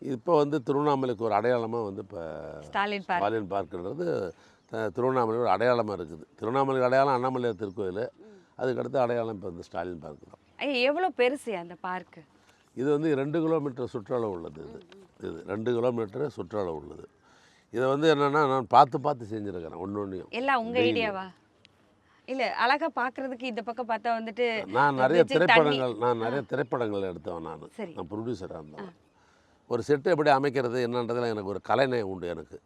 இப்போ வந்து திருவண்ணாமலைக்கு ஒரு அடையாளமாக வந்து இப்போ ஸ்டாலின் பார்க்குன்றது திருவண்ணாமலை ஒரு அடையாளமாக இருக்குது. திருவண்ணாமலைக்கு அடையாளம் அண்ணாமலையார் திருக்கோயில், அதுக்கடுத்து அடையாளம் இப்போ வந்து ஸ்டாலின் பார்க்கு தான். எவ்வளோ பெருசு அந்த பார்க்கு? இது வந்து 2 கிலோமீட்டர் சுற்றளவு உள்ளது. இது 2 கிலோமீட்டர் சுற்றளவு உள்ளது. இதை வந்து என்னென்னா நான் பார்த்து செஞ்சுருக்கிறேன் ஒன்றையும். எல்லாம் உங்கள் ஐடியாவா? இல்லை அழகாக பார்க்குறதுக்கு இந்த பக்கம் பார்த்தா வந்துட்டு நான் நிறைய திரைப்படங்கள் எடுத்தவன். நான் ப்ரொடியூசராக இருந்தேன். ஒரு செட்டு எப்படி அமைக்கிறது என்னன்றதில் எனக்கு ஒரு கலைநயம் உண்டு. எனக்கு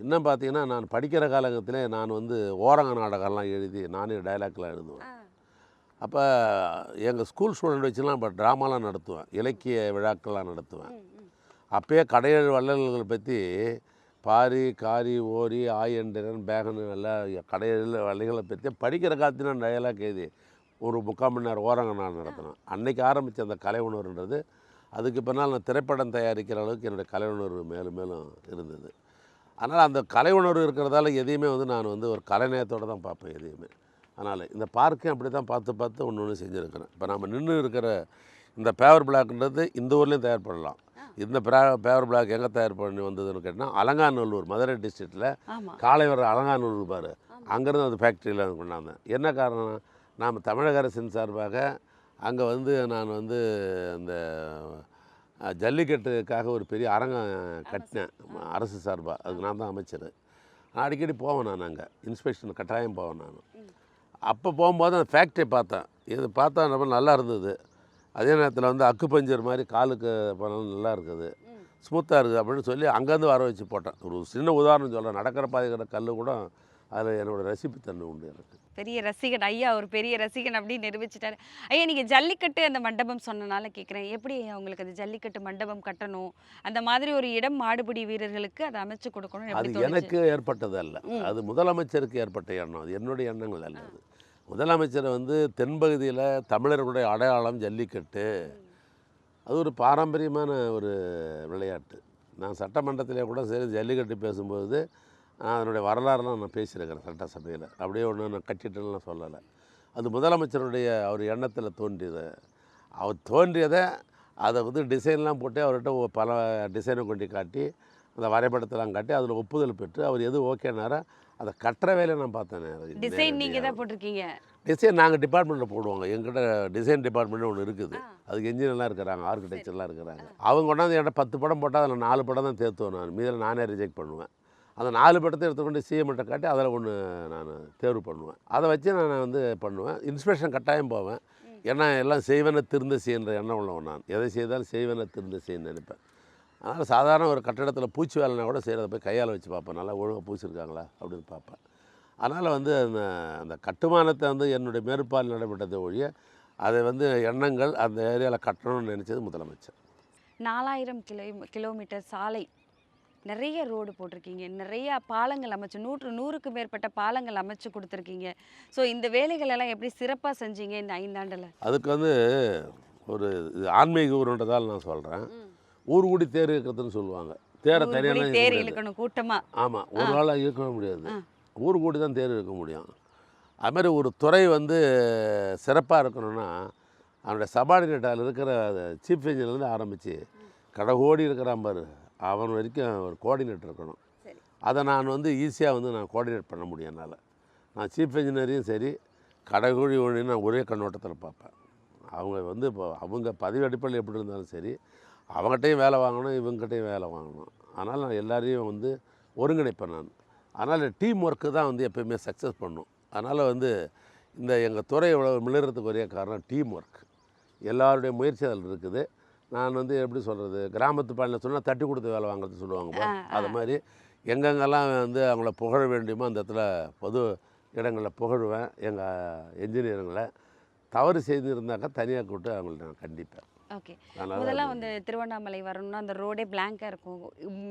இன்னும் பார்த்தீங்கன்னா நான் படிக்கிற காலகட்டத்திலே நான் வந்து ஓரங்க நாடகம்லாம் எழுதி நானே டைலாக்லாம் எழுதுவேன். அப்போ எங்கள் ஸ்கூல் ஸ்டூடெண்ட் வச்சுலாம் இப்போ ட்ராமாலாம் நடத்துவேன், இலக்கிய விழாக்கள்லாம் நடத்துவேன். அப்போயே கடையேழு வள்ளல்களை பற்றி பாரி காரி ஓரி ஆயண்டிரன் பேகன் எல்லாம் கடையேழு வள்ளிகளை பற்றி படிக்கிற காலத்தில் நான் டைலாக் எழுதி ஒரு 3/4 மணி நேரம் ஓரங்க நான் நடத்தினேன். அன்றைக்கி ஆரம்பித்த அந்த கலை உணர்வுன்றது அதுக்கு பின்னால் நான் திரைப்படம் தயாரிக்கிற அளவுக்கு என்னுடைய கலை உணர்வு மேலும் மேலும் இருந்தது. அதனால் அந்த கலை உணர்வு இருக்கிறதால எதையுமே வந்து நான் வந்து ஒரு கலைநயத்தோடு தான் பார்ப்பேன் எதையுமே. அதனால் இந்த பார்க்கையும் அப்படி தான் பார்த்து ஒன்று செஞ்சுருக்கிறேன். இப்போ நம்ம நின்று இருக்கிற இந்த பேவர் பிளாக்ன்றது இந்த ஊர்லேயும் தயார் பண்ணலாம். இந்த பேவர் பிளாக் எங்கே தயார் பண்ணி வந்ததுன்னு கேட்டால் அலங்காநல்லூர், மதுரை டிஸ்ட்ரிக்டில் காலை வர அலங்காநல்லூர் பாரு, அங்கேருந்து அந்த ஃபேக்ட்ரியில் கொண்டாந்தேன். என்ன காரணம், நாம் தமிழக அரசின் சார்பாக அங்கே வந்து நான் வந்து அந்த ஜல்லிக்கட்டுக்காக ஒரு பெரிய அரங்கம் கட்டினேன் அரசு சார்பாக. அதுக்கு நான் தான் அமைச்சர். நான் அடிக்கடி போவேன், நான் அங்கே இன்ஸ்பெக்ஷன் கட்டாயம் போவேன். நான் அப்போ போகும்போது அந்த ஃபேக்ட்ரி பார்த்தேன். இது பார்த்தா ரொம்ப நல்லா இருந்தது. அதே நேரத்தில் வந்து அக்கு பஞ்சர் மாதிரி காலுக்கு பண்ணாலும் நல்லா இருக்குது, ஸ்மூத்தாக இருக்குது அப்படின்னு சொல்லி அங்கேருந்து வர வச்சு போட்டேன். ஒரு சின்ன உதாரணம் சொல்கிறேன், நடக்கிற பாதைக்கிற கல் கூட அதில் என்னோடய ரசிப்புத்தன்மை உண்டு. எனக்கு பெரிய ரசிகன் ஐயா, ஒரு பெரிய ரசிகன் அப்படின்னு நிரூபிச்சிட்டாரு. ஐயா நீங்கள் ஜல்லிக்கட்டு அந்த மண்டபம் சொன்னனால கேட்குறேன், எப்படி உங்களுக்கு அந்த ஜல்லிக்கட்டு மண்டபம் கட்டணும், அந்த மாதிரி ஒரு இடம் மாடுபிடி வீரர்களுக்கு அதை அமைச்சு கொடுக்கணும்? அது எனக்கு ஏற்பட்டது அல்ல, அது முதலமைச்சருக்கு ஏற்பட்ட எண்ணம். அது என்னுடைய எண்ணங்கள் அல்ல. அது முதலமைச்சரை வந்து தென்பகுதியில் தமிழர்களுடைய அடையாளம் ஜல்லிக்கட்டு, அது ஒரு பாரம்பரியமான ஒரு விளையாட்டு. நான் சட்டமன்றத்திலே கூட சரி ஜல்லிக்கட்டு பேசும்போது அதனுடைய வரலாறுலாம் நான் பேசியிருக்கிறேன் சட்டசபையில். அப்படியே ஒன்று நான் கட்டிட்டுலாம் சொல்லலை. அது முதலமைச்சருடைய அவர் எண்ணத்தில் தோன்றியது. அவர் தோன்றியதை அதை வந்து டிசைன்லாம் போட்டு அவர்கிட்ட பல டிசைனை கொண்டு காட்டி அந்த வரைபடத்தெல்லாம் காட்டி அதில் ஒப்புதல் பெற்று அவர் எது ஓகேனாரோ அதை கட்டுற வேலையை நான் பார்த்தேன். டிசைன் நீங்கள் தான் போட்டிருக்கீங்க? டிசைன் நாங்கள் டிபார்ட்மெண்ட்டில் போடுவாங்க. எங்கிட்ட டிசைன் டிபார்ட்மெண்ட்டு ஒன்று இருக்குது. அதுக்கு என்ஜினியர்லாம் இருக்கிறாங்க, ஆர்கிடெக்சர்லாம் இருக்கிறாங்க. அவங்க கொண்டாந்து என்கிட்ட 10 படம் போட்டால் அதில் 4 படம் தான் தேர்த்துவேன். நான் மீதில் நானே ரிஜெக்ட் பண்ணுவேன். அந்த 4 படத்தை எடுத்துக்கொண்டு சிஎம்கிட்ட காட்டி அதில் ஒன்று நான் தேர்வு பண்ணுவேன். அதை வச்சு நான் வந்து பண்ணுவேன். இன்ஸ்பெக்ஷன் கட்டாயம் போவேன். ஏன்னா எல்லாம் செய்வன திருந்த செய்கின்ற எண்ணம் உள்ளவன் நான். எதை செய்தாலும் செய்வன திருந்த செய்யன்னு நினைப்பேன். அதனால் சாதாரண ஒரு கட்டிடத்தில் பூச்சி வேலைனா கூட செய்கிறத போய் கையால் வச்சு பார்ப்பேன், நல்லா ஒழுங்காக பூச்சிருக்காங்களா அப்படின்னு பார்ப்பேன். அதனால் வந்து அந்த கட்டுமானத்தை வந்து என்னுடைய மேற்பால் நடைபெற்றதை ஒழிய அதை வந்து எண்ணங்கள் அந்த ஏரியாவில் கட்டணும்னு நினச்சது முதலமைச்சர். 4000 கிலோமீட்டர் சாலை, நிறைய ரோடு போட்டிருக்கீங்க, நிறைய பாலங்கள் அமைச்சு 100க்கு மேற்பட்ட பாலங்கள் அமைச்சு கொடுத்துருக்கீங்க. ஸோ இந்த வேலைகள் எல்லாம் எப்படி சிறப்பாக செஞ்சீங்க இந்த 5 ஆண்டில்? அதுக்கு வந்து ஒரு ஆன்மீக ஊருன்றதால் நான் சொல்கிறேன். ஊர் கூடி தேர் இருக்கிறதுன்னு சொல்லுவாங்க. தேரை தனியாக தேர் இழுக்கணும் கூட்டமாக. ஆமாம், ஒரு நாளாக இழுக்க முடியாது, ஊர் கூடி தான் தேர் இழுக்க முடியும். அதுமாதிரி ஒரு துறை வந்து சிறப்பாக இருக்கணும்னா அவனுடைய சபார்டினேட்டால் இருக்கிற சீஃப் இன்ஜினியர்லேருந்து ஆரம்பித்து கடைகோடி இருக்கிறான் பாரு, அவன் வரைக்கும் ஒரு கோஆர்டினேட்டர் இருக்கணும். அதை நான் வந்து ஈஸியாக வந்து நான் கோஆர்டினேட் பண்ண முடியும். என்னால் நான் சீஃப் இன்ஜினியரையும் சரி கடைகோடி ஒன்று நான் ஒரே கண்ணோட்டத்தில் பார்ப்பேன். அவங்க வந்து இப்போ அவங்க பதவி அடிப்படையில் எப்படி இருந்தாலும் சரி அவங்ககிட்டையும் வேலை வாங்கணும், இவங்ககிட்டையும் வேலை வாங்கணும். அதனால் நான் எல்லாரையும் வந்து ஒருங்கிணைப்பேன் நான். அதனால் டீம் ஒர்க்கு தான் வந்து எப்போயுமே சக்ஸஸ் பண்ணும். அதனால் வந்து இந்த எங்கள் துறை இவ்வளோ மிளறதுக்கு ஒரே காரணம் டீம் ஒர்க். எல்லாருடைய முயற்சி அதில் இருக்குது. நான் வந்து எப்படி சொல்கிறது, கிராமத்து பாலில் சொன்னால் தட்டி கொடுத்து வேலை வாங்குறது சொல்லுவாங்க. அது மாதிரி எங்கெங்கெல்லாம் வந்து அவங்கள புகழ வேண்டியமோ அந்த இடத்துல பொது இடங்களில் புகழுவேன். எங்கள் என்ஜினியருங்களை தவறு செய்திருந்தாக்கா தனியாக கூப்பிட்டு அவங்கள்ட்ட நான் கண்டிப்பேன். ஓகே. அதனால முதல்ல வந்து திருவண்ணாமலை வரணும்னா அந்த ரோடே பிளாங்காக இருக்கும்,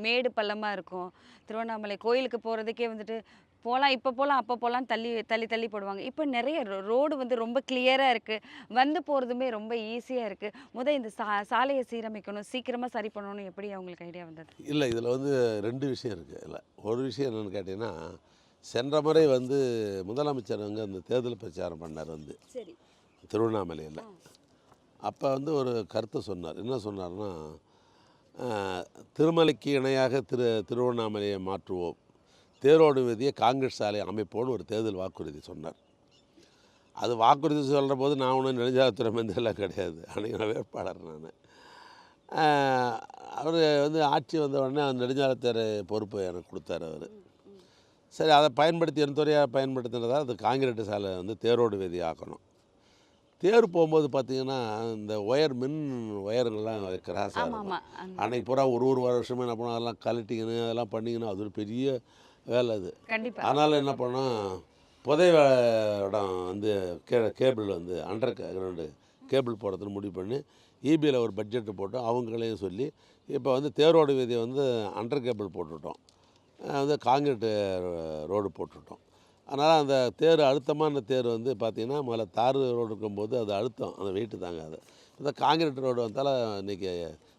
மேடு பள்ளமாக இருக்கும். திருவண்ணாமலை கோயிலுக்கு போகிறதுக்கே வந்துட்டு போகலாம், இப்போ போகலாம், அப்போ போகலாம், தள்ளி தள்ளி தள்ளி போடுவாங்க. இப்போ நிறைய ரோடு வந்து ரொம்ப கிளியராக இருக்குது, வந்து போகிறதுமே ரொம்ப ஈஸியாக இருக்குது. இந்த சாலையை சீரமைக்கணும், சீக்கிரமாக சரி பண்ணணும்னு எப்படி அவங்களுக்கு ஐடியா வந்தது? இல்லை, இதில் வந்து 2 விஷயம் இருக்குது. இல்லை, ஒரு விஷயம் என்னென்னு கேட்டிங்கன்னா, சென்ற முறை வந்து முதலமைச்சர் வந்து அந்த தேர்தல் பிரச்சாரம் பண்ணார் வந்து சரி. திருவண்ணாமலையில். அப்போ வந்து ஒரு கருத்தை சொன்னார். என்ன சொன்னார்னா, திருமலைக்கு இணையாக திருவண்ணாமலையை மாற்றுவோம், தேரோடு வீதியை காங்கிரஸ் சாலை அமைப்போன்னு ஒரு தேர்தல் வாக்குறுதி சொன்னார். அது வாக்குறுதி சொல்கிற போது நான் ஒன்றும் நெடுஞ்சாலைத்துறை மந்திரிலாம் கிடையாது, அன்றைக்கி வேட்பாளர் நான். அவர் வந்து ஆட்சி வந்த உடனே அந்த நெடுஞ்சாலைத்துறை பொறுப்பு எனக்கு கொடுத்தாரு அவர். சரி, அதை பயன்படுத்தி என் துறையாக பயன்படுத்தினதால் அது காங்கிரீட் சாலை வந்து தேரோடு வீதி ஆக்கணும். தேர் போகும்போது பார்த்திங்கன்னா இந்த மின் ஒயருங்கள்லாம் கிராஸாக இருக்கும். அன்றைக்கி பூரா ஒரு வருஷமே என்ன பண்ணோம், அதெல்லாம் கழட்டிக்கணும், அதெல்லாம் பண்ணிக்கணும். அது ஒரு பெரிய வேலை அது. அதனால் என்ன பண்ணோம், புதைய இடம் வந்து கேபிள் வந்து அண்டர் கிரவுண்டு கேபிள் போடுறதுன்னு முடிவு பண்ணி ஈபியில் ஒரு பட்ஜெட்டு போட்டு அவங்களையும் சொல்லி இப்போ வந்து தேரோடு வீதியை வந்து அண்டர் கேபிள் போட்டுவிட்டோம், வந்து காங்கிரீட்டு ரோடு போட்டுவிட்டோம். அதனால் அந்த தேர் அழுத்தமான தேர் வந்து பார்த்திங்கன்னா முதல்ல தார் ரோடு இருக்கும்போது அது அழுத்தம், அந்த வெயிட்டு தாங்காது. இந்த காங்கிரீட் ரோடு வந்தாலும் இன்றைக்கி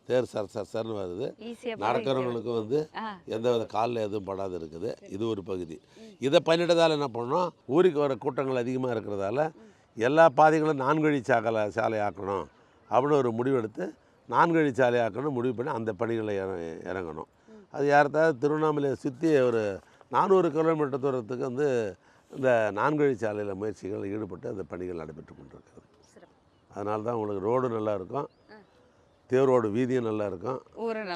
தேர் சர்னு வருது, நடக்கிறவங்களுக்கும் வந்து எந்த வித காலில் எதுவும் படாது இருக்குது. இது ஒரு பகுதி. இதை பண்ணிட்டதால் என்ன பண்ணோம், ஊருக்கு வர கூட்டங்கள் அதிகமாக இருக்கிறதால எல்லா பாதைகளும் 4 வழி சாலை ஆக்கணும் அப்படின்னு ஒரு முடிவெடுத்து 4 வழி சாலை ஆக்கணும் முடிவு பண்ணி அந்த பணிகளை இறங்கணும். அது யார்த்தாவது திருவண்ணாமலையை சுற்றி ஒரு 400 கிலோமீட்டர் தூரத்துக்கு வந்து இந்த 4 வழி சாலையில் முயற்சிகள் ஈடுபட்டு அந்த பணிகள் நடைபெற்று கொண்டிருக்கிறது. அதனால தான் உங்களுக்கு ரோடு நல்லாயிருக்கும், தேரோடு வீதியும் நல்லாயிருக்கும்.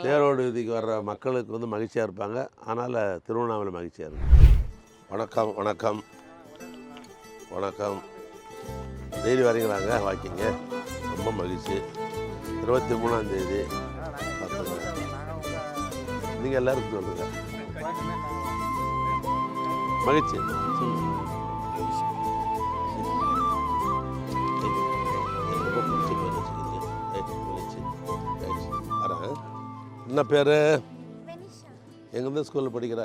தேரோடு வீதிக்கு வர்ற மக்களுக்கு வந்து மகிழ்ச்சியாக இருப்பாங்க. அதனால் திருவண்ணாமலை மகிழ்ச்சியாக இருக்கும். வணக்கம் வணக்கம் வணக்கம். டெய்லி வரீங்களாங்க வாக்கிங்க? ரொம்ப மகிழ்ச்சி. 23ஆம் தேதி 10 நீங்கள் எல்லோரும் சொல்லுங்கள். மகிழ்ச்சி. என்ன பேர்? எங்கேருந்து ஸ்கூலில் படிக்கிற?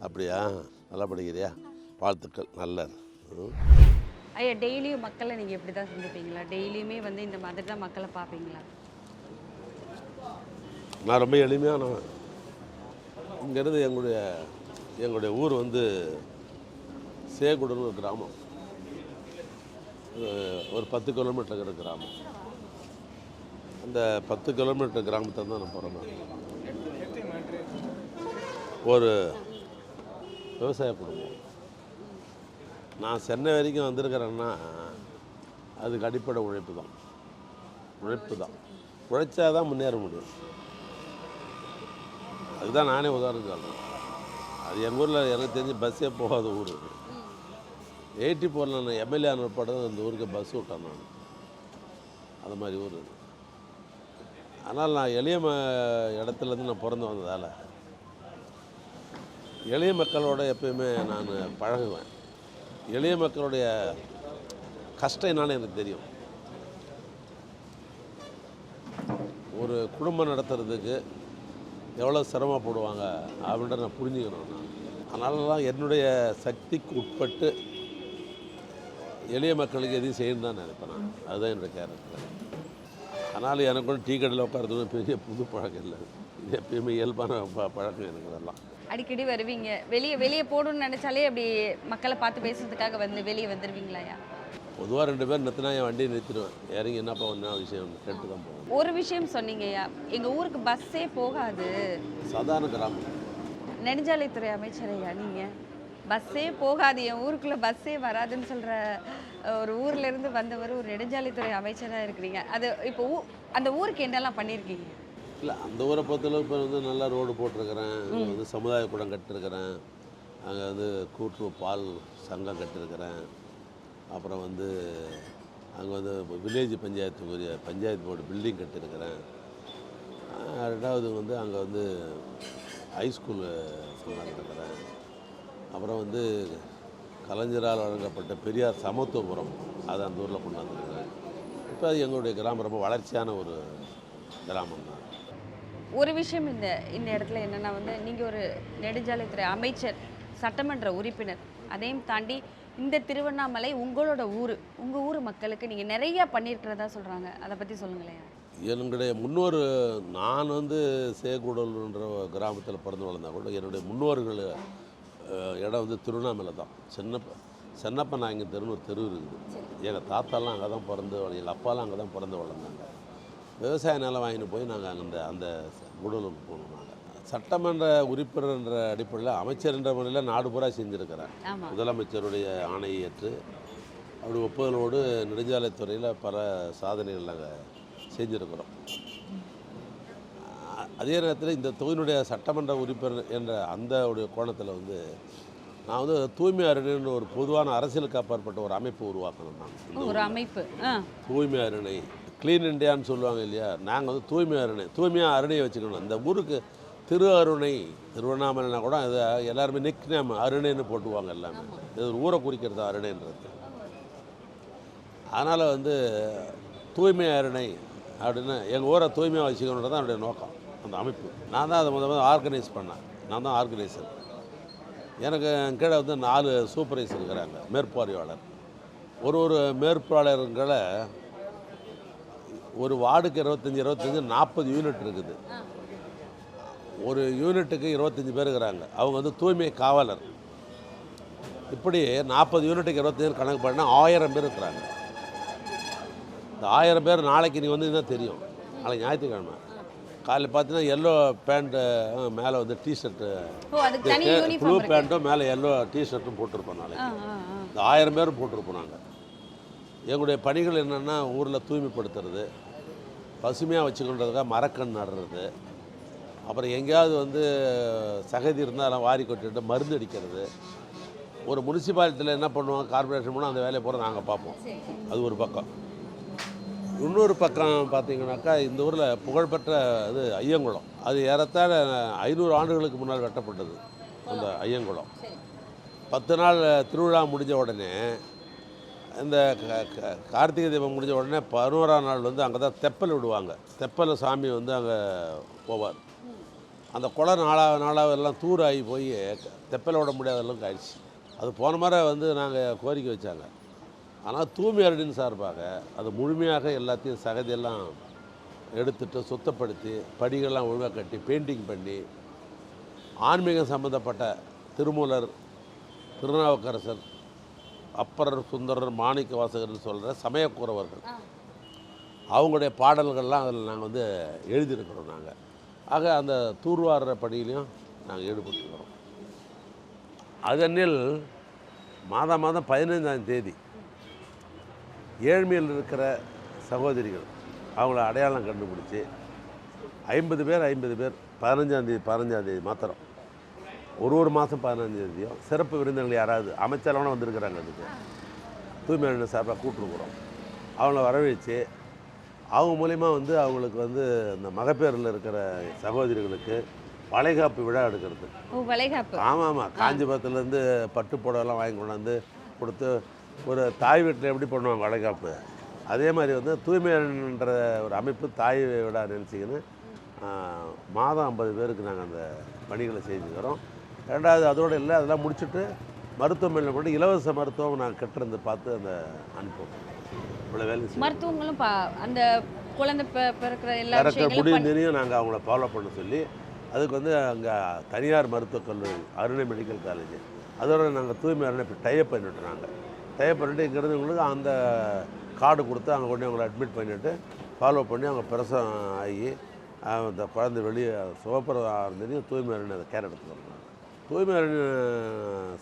அப்படியா, நல்லா படிக்கிறியா? வாழ்த்துக்கள். நல்ல. ஐயா, டெய்லியும் மக்களை நீங்கள் எப்படி தான் சந்திப்பீங்களா? டெய்லியுமே வந்து இந்த மாதிரி தான் மக்களை பார்ப்பீங்களா? நான் ரொம்ப எளிமையானவன். இங்கேருந்து எங்களுடைய ஊர் வந்து சேகுடன்னு ஒரு கிராமம், ஒரு 10 கிலோமீட்டர் இருக்கிற கிராமம். அந்த 10 கிலோமீட்டர் கிராமத்தில் தான் நான் பிறந்தேன். ஒரு விவசாய குடும்பம். நான் சென்னை வரைக்கும் வந்திருக்கிறேன்னா அதுக்கு அடிப்படை உழைப்பு தான். உழைச்சா தான் முன்னேற முடியும். அதுதான் நானே உதாரணம் சொல்கிறேன். அது எங்கள் ஊரில் எனக்கு தெரிஞ்சு பஸ்ஸே போகாத ஊர். 84 நான் எம்எல்ஏ ஆனப்படம் அந்த ஊருக்கு பஸ் விட்டேன் நான். அது மாதிரி ஊர். ஆனால் நான் எளிய இடத்துலேருந்து நான் பிறந்து வந்ததால் எளிய மக்களோட எப்பயுமே நான் பழகுவேன். எளிய மக்களுடைய கஷ்டம் என்னன்னு எனக்கு தெரியும். ஒரு குடும்பம் நடத்துறதுக்கு எவ்வளோ சிரமப்படுவாங்க அப்படின்ற நான் புரிஞ்சுக்கணும். அதனால தான் என்னுடைய சக்திக்கு உட்பட்டு எளிய மக்களுக்கு எதையும் செய்யணும் தான் நினைப்பேன் நான். அதுதான் என்னோடய கேரக்டர். அதனால் எனக்கு ஒன்றும் டீ கடையில் உட்காரதுன்னு பெரிய புது பழக்கம் இல்லை. இது எப்பயுமே இயல்பான பழக்கம் எனக்கு. அதெல்லாம் அடிக்கடி வருவீங்க, வெளியே போடணும்னு நினச்சாலே அப்படி மக்களை பார்த்து பேசுறதுக்காக வெளியே வந்துடுவீங்களாயா? பொதுவாக 2 பேர் நிறுத்தினா என் வண்டியை நிறுத்திடுவேன். இறங்கி என்னப்பா ஒன்றா விஷயம் கேட்டு தான் போவேன். ஒரு விஷயம் சொன்னீங்கய்யா, எங்கள் ஊருக்கு பஸ்ஸே போகாது. சாதாரண கிராமம். நெடுஞ்சாலைத்துறை அமைச்சரையா நீங்கள்? பஸ்ஸே போகாது, என் ஊருக்குள்ளே பஸ்ஸே வராதுன்னு சொல்கிற ஒரு ஊர்லேருந்து வந்தவர் ஒரு நெடுஞ்சாலைத்துறை அமைச்சராக இருக்கிறீங்க. அது இப்போ அந்த ஊருக்கு என்னெல்லாம் பண்ணியிருக்கீங்க? இல்லை, அந்த ஊரை பொறுத்தளவு இப்போ வந்து நல்லா ரோடு போட்டிருக்கிறேன், வந்து சமுதாய கூடம் கட்டிருக்கிறேன், அங்கே வந்து கூட்டுறவு பால் சங்கம் கட்டிருக்கிறேன். அப்புறம் வந்து அங்கே வந்து வில்லேஜ் பஞ்சாயத்துக்குரிய பஞ்சாயத்து போர்டு பில்டிங் கட்டிருக்கிறேன். 2வது வந்து அங்கே வந்து ஹைஸ்கூலு நடத்துக்கிறேன். அப்புறம் வந்து கலைஞரால் வழங்கப்பட்ட பெரியார் சமத்துவபுரம் அதை அந்த ஊரில் கொண்டாந்துருக்கிறேன். இப்போ எங்களுடைய கிராமம் ரொம்ப வளர்ச்சியான ஒரு கிராமம் தான். ஒரு விஷயம் இந்த இந்த இடத்துல என்னன்னா வந்து நீங்கள் ஒரு நெடுஞ்சாலைத்துறை அமைச்சர், சட்டமன்ற உறுப்பினர், அதையும் தாண்டி இந்த திருவண்ணாமலை உங்களோட ஊர், உங்கள் ஊர் மக்களுக்கு நீங்கள் நிறையா பண்ணியிருக்கிறதா சொல்கிறாங்க. அதை பற்றி சொல்லுங்களேன். என்னுடைய முன்னோர், நான் வந்து சேகூடல்ன்ற கிராமத்தில் பிறந்து வளர்ந்தா கூட என்னுடைய முன்னோர்கள் இடம் வந்து திருவண்ணாமலை தான். சென்னப்ப நாயங்க தெருன்னு ஒரு தெரு இருக்குது. எங்கள் தாத்தாலாம் அங்கே தான் பிறந்து, எங்கள் அப்பாலாம் அங்கே தான் பிறந்து வளர்ந்தாங்க. விவசாய நிலம் வாங்கிட்டு போய் நாங்கள் அந்த கூடலூருக்கு போனோம். நாங்கள் சட்டமன்ற உறுப்பினர்ன்ற அடிப்படையில் அமைச்சர்ன்ற முறையில் நாடு பூரா செஞ்சுருக்கிறேன். முதலமைச்சருடைய ஆணையை ஏற்று அப்படி ஒப்புதலோடு நெடுஞ்சாலைத்துறையில் பல சாதனைகள் நாங்கள் செஞ்சுருக்கிறோம். அதே நேரத்தில் இந்த தொகுதியினுடைய சட்டமன்ற உறுப்பினர் என்ற அந்த உடைய கோணத்தில் வந்து நான் வந்து தூய்மை அரணை ஒரு பொதுவான அரசியலுக்கு அப்பாற்பட்ட ஒரு அமைப்பு உருவாக்கணும். நான் ஒரு அமைப்பு தூய்மை அரணை, க்ளீன் இண்டியான்னு சொல்லுவாங்க இல்லையா, நாங்கள் வந்து தூய்மை அரணை, தூய்மையாக அருணையை வச்சுக்கணும். இந்த ஊருக்கு திரு அருணை, திருவண்ணாமலைனா கூட அது எல்லாருமே நிக் நேம் அருணைன்னு போட்டுவாங்க எல்லாமே. இது ஒரு ஊரை குறிக்கிறது அருணைன்றது. அதனால் வந்து தூய்மை அருணை அப்படின்னு எங்கள் ஊரை தூய்மையாக வச்சுக்கணுன்றது தான் என்னுடைய நோக்கம். அந்த அமைப்பு நான் தான் அதை முதல் ஆர்கனைஸ் பண்ணேன். நான் தான் ஆர்கனைசர். எனக்கு கீழே வந்து 4 சூப்பர்வைசர் இருக்கிறாங்க, மேற்பார்வையாளர். ஒரு மேற்பார்வையாளர்களை ஒரு வார்டுக்கு 25 40 யூனிட் இருக்குது. ஒரு யூனிட்டுக்கு 25 பேர் இருக்கிறாங்க. அவங்க வந்து தூய்மை காவலர். இப்படி 40 யூனிட்டுக்கு 25 கணக்கு பண்ணால் 1000 பேர் இருக்கிறாங்க. இந்த 1000 பேர் நாளைக்கு நீ வந்து தான் தெரியும். நாளைக்கு ஞாயிற்றுக்கிழமை காலையில் பார்த்தீங்கன்னா எல்லோ பேண்ட்டு, மேலே வந்து டிஷர்ட்டு, ப்ளூ பேண்ட்டும் மேலே எல்லோ டிஷர்ட்டும் போட்டிருப்போம். நாளைக்கு இந்த 1000 பேரும் போட்டிருப்போம். நாங்கள் எங்களுடைய பணிகள் என்னென்னா ஊரில் தூய்மைப்படுத்துறது, பசுமையாக வச்சுக்கொண்டதுக்காக மரக்கன்று நடுறது, அப்புறம் எங்கேயாவது வந்து சகதி இருந்தால் அதெல்லாம் வாரி கொட்டிட்டு மருந்து அடிக்கிறது. ஒரு முனிசிபாலிட்டியில் என்ன பண்ணுவாங்க, கார்பரேஷன் போனால் அந்த வேலையை போகிற நாங்கள் பார்ப்போம். அது ஒரு பக்கம். இன்னொரு பக்கம் பார்த்தீங்கன்னாக்கா இந்த ஊரில் புகழ்பெற்ற இது ஐயங்குளம். அது ஏறத்தாழ 500 ஆண்டுகளுக்கு முன்னால் வெட்டப்பட்டது. அந்த ஐயங்குளம் 10 நாள் திருவிழா முடிஞ்ச உடனே, இந்த கார்த்திகை தீபம் முடிஞ்ச உடனே 11ஆம் நாள் வந்து அங்கே தான் தெப்பல் விடுவாங்க. தெப்பல் சாமி வந்து அங்கே போவார். அந்த குளம் நாளாக எல்லாம் தூராகி போய் தெப்பல் விட முடியாத அளவுக்கு ஆயிடுச்சு. அது போன முறை வந்து நாங்கள் கோரிக்கை வச்சாங்க. ஆனால் தூய்மை அருணின் சார்பாக அது முழுமையாக எல்லாத்தையும் சகதியெல்லாம் எடுத்துட்டு சுத்தப்படுத்தி படிகள்லாம் ஒழுங்காக கட்டி பெயிண்டிங் பண்ணி ஆன்மீகம் சம்மந்தப்பட்ட திருமூலர், திருநாவுக்கரசர், அப்பரர், சுந்தரர், மாணிக்க வாசகர்னு சொல்கிற சமயக்குறவர்கள் அவங்களுடைய பாடல்கள்லாம் அதில் நாங்கள் வந்து எழுதியிருக்கிறோம். நாங்கள் ஆக அந்த தூர்வார பணியிலையும் நாங்கள் ஈடுபட்டுக்கிறோம். அதனில் மாதம் 15ஆம் தேதி ஏழ்மையில் இருக்கிற சகோதரிகள் அவங்கள அடையாளம் கண்டுபிடிச்சி 50 பேர் 15ஆம் தேதி மாத்திரம், ஒரு மாதம் 15ஆம் தேதியும் சிறப்பு விருந்தினர்கள் யாராவது அமைச்சரவனை வந்திருக்கிறாங்க. அதுக்கு தூய்மை அரணை சார்பாக கூப்பிட்டுருக்குறோம். அவங்கள வரவழைச்சு அவங்க மூலிமா வந்து அவங்களுக்கு வந்து இந்த மகப்பேறில் இருக்கிற சகோதரிகளுக்கு வளைகாப்பு விழா எடுக்கிறது. ஆமாம், காஞ்சிபுரத்துலேருந்து பட்டு புடவைலாம் வாங்கி கொண்டாந்து கொடுத்து, ஒரு தாய் வீட்டில் எப்படி பண்ணுவாங்க வளைகாப்பு, அதே மாதிரி வந்து தூய்மைன்ற ஒரு அமைப்பு தாய் விழா நினச்சிக்கின்னு மாதம் 50 பேருக்கு நாங்கள் அந்த பணிகளை செஞ்சுக்கிறோம். ரெண்டாவது அதோடு இல்லை, அதெல்லாம் முடிச்சுட்டு மருத்துவமனையில் கூட இலவச மருத்துவம் நாங்கள் கட்டிருந்து பார்த்து அந்த அனுப்புவோம். இவ்வளோ வேலை மருத்துவங்களும் அந்த குழந்தை பிறக்கிற எல்லா முடிஞ்சதையும் நாங்கள் அவங்கள ஃபாலோ பண்ண சொல்லி, அதுக்கு வந்து அங்கே தனியார் மருத்துவக் கல்லூரி அருணை மெடிக்கல் காலேஜ் அதோட நாங்கள் தூய்மை அருணை இப்போ டைப் பண்ணிவிட்டு, நாங்கள் டைப் பண்ணிவிட்டு இங்கே இருந்தவங்களுக்கு அந்த கார்டு கொடுத்து அங்கே கொண்டு அவங்களை அட்மிட் பண்ணிவிட்டு ஃபாலோ பண்ணி அவங்க பிரசவம் ஆகி அந்த குழந்தை வெளியே சுகப்பிரதம் ஆகிறதையும் தூய்மை அருணை அதை கேர் எடுத்துக்கிறோம். தூய்மை அருணை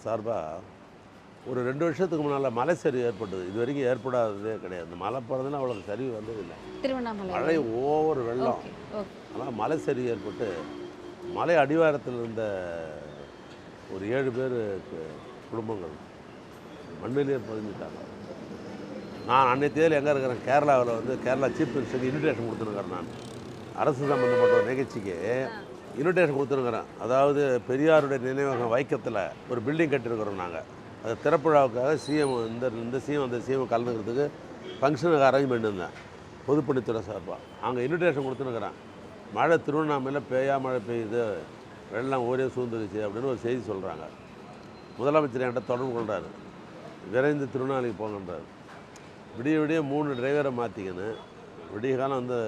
சார்பாக ஒரு 2 வருஷத்துக்கு முன்னால் மலை சரிவு ஏற்பட்டது. இது வரைக்கும் ஏற்படாததே கிடையாது. இந்த மழை போகிறதுனா அவ்வளோ சரிவு வந்ததில்லை. மழை ஓவர் வெள்ளம், ஆனால் மலை சரிவு ஏற்பட்டு மலை அடிவாரத்தில் இருந்த ஒரு 7 பேர் குடும்பங்கள் மண்ணிலேயே பதிஞ்சிட்டாங்க. நான் அன்னைக்கு தேதியில் எங்கே இருக்கிறேன், கேரளாவில் வந்து கேரளா சீஃப் மினிஸ்டருக்கு இன்விடேஷன் கொடுத்துருக்கிறேன். நான் அரசு சம்மந்தப்பட்ட ஒரு நிகழ்ச்சிக்கு இன்விடேஷன் கொடுத்துருக்குறேன். அதாவது பெரியாருடைய நினைவகம் வைக்கத்தில் ஒரு பில்டிங் கட்டியிருக்கிறோம். நாங்கள் அது திறப்புழாவுக்காக சிஎம் இந்த சிஎம் அந்த சிஎம் கலந்துக்கிறதுக்கு ஃபங்க்ஷனுக்கு அரேஞ்ச் பண்ணியிருந்தேன் பொதுப்பணித்துறை சார்பாக. அங்கே இன்விடேஷன் கொடுத்துருக்குறேன். மழை திருவண்ணாமலையில் மழை பெய்யுது, வெள்ளம் ஊரே சூழ்ந்துருச்சு அப்படின்னு ஒரு செய்தி சொல்கிறாங்க. முதலமைச்சர் என்கிட்ட தொடர்பு கொள்கிறாரு, விரைந்து திருவண்ணாமலைக்கு போங்கன்றார். விடிய விடிய 3 டிரைவரை மாற்றிக்கின்னு விடிய காலம் வந்து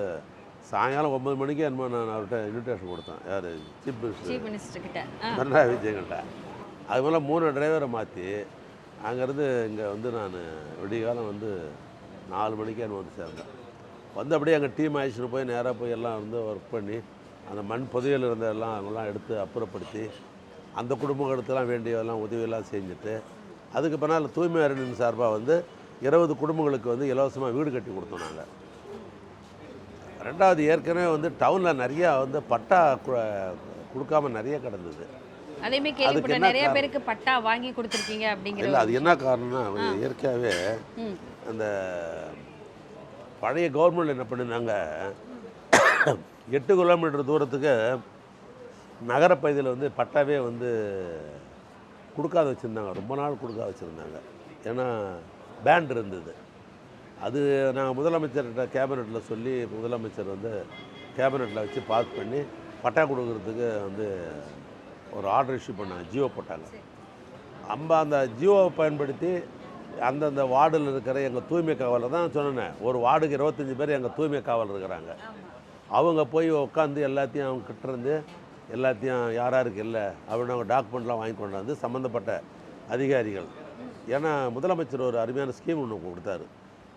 சாயங்காலம் 9 மணிக்கு என்னமோ நான் அவர்கிட்ட இன்விடேஷன் கொடுத்தேன். யார்? சீஃப் மினிஸ்டர்கிட்ட. பினராயி விஜயன்கிட்ட. அது போல் 3 டிரைவரை மாற்றி அங்கேருந்து இங்கே வந்து நான் விடிய காலம் வந்து 4 மணிக்கு என்ன வந்து சேர்ந்தேன். வந்து அப்படியே அங்கே டீம் ஆயிடுச்சுன்னு போய் நேராக போய் எல்லாம் வந்து ஒர்க் பண்ணி அந்த மண் புதையல் இருந்ததெல்லாம் அவங்களாம் எடுத்து அப்புறப்படுத்தி அந்த குடும்பங்களுக்கெல்லாம் வேண்டியதெல்லாம் உதவியெல்லாம் செஞ்சுட்டு அதுக்கு பின்னால் தூய்மை அறநிலையம் சார்பாக வந்து 20 குடும்பங்களுக்கு வந்து இலவசமாக வீடு கட்டி கொடுத்தோம் நாங்கள். 2வது ஏற்கனவே வந்து டவுனில் நிறையா வந்து பட்டா கொடுக்காம நிறைய கிடந்தது. அதேமே கேள்விப்பட்ட நிறைய பேருக்கு பட்டா வாங்கி கொடுத்துருக்கீங்க அப்படிங்கிற. இல்லை, அது என்ன காரணம்னா இயற்கையாகவே அந்த பழைய கவர்மெண்ட் என்ன பண்ணிருந்தாங்க, 8 கிலோமீட்டர் தூரத்துக்கு நகரப்பகுதியில் வந்து பட்டாவே வந்து கொடுக்காத வச்சுருந்தாங்க. ரொம்ப நாள் கொடுக்காத வச்சுருந்தாங்க. ஏன்னா பேண்ட் இருந்தது. அது நாங்கள் முதலமைச்சர்கிட்ட கேபினெட்டில் சொல்லி முதலமைச்சர் வந்து கேபினெட்டில் வச்சு பாஸ் பண்ணி பட்டா கொடுக்கறதுக்கு வந்து ஒரு ஆர்டர் இஷ்யூ பண்ணாங்க, ஜியோ போட்டாங்க. அந்த ஜியோவை பயன்படுத்தி அந்தந்த வார்டில் இருக்கிற எங்கள் தூய்மை காவலர் தான் சொன்னேன், ஒரு வார்டுக்கு 25 பேர் எங்கள் தூய்மை காவலர் இருக்கிறாங்க. அவங்க போய் உட்காந்து எல்லாத்தையும் அவங்க கிட்டேருந்து எல்லாத்தையும் யாராருக்கு இல்லை அப்படின்னு அவங்க டாக்குமெண்ட்லாம் வாங்கி கொண்டாந்து சம்மந்தப்பட்ட அதிகாரிகள். ஏன்னா முதலமைச்சர் ஒரு அருமையான ஸ்கீம் ஒன்று கொடுத்தாரு,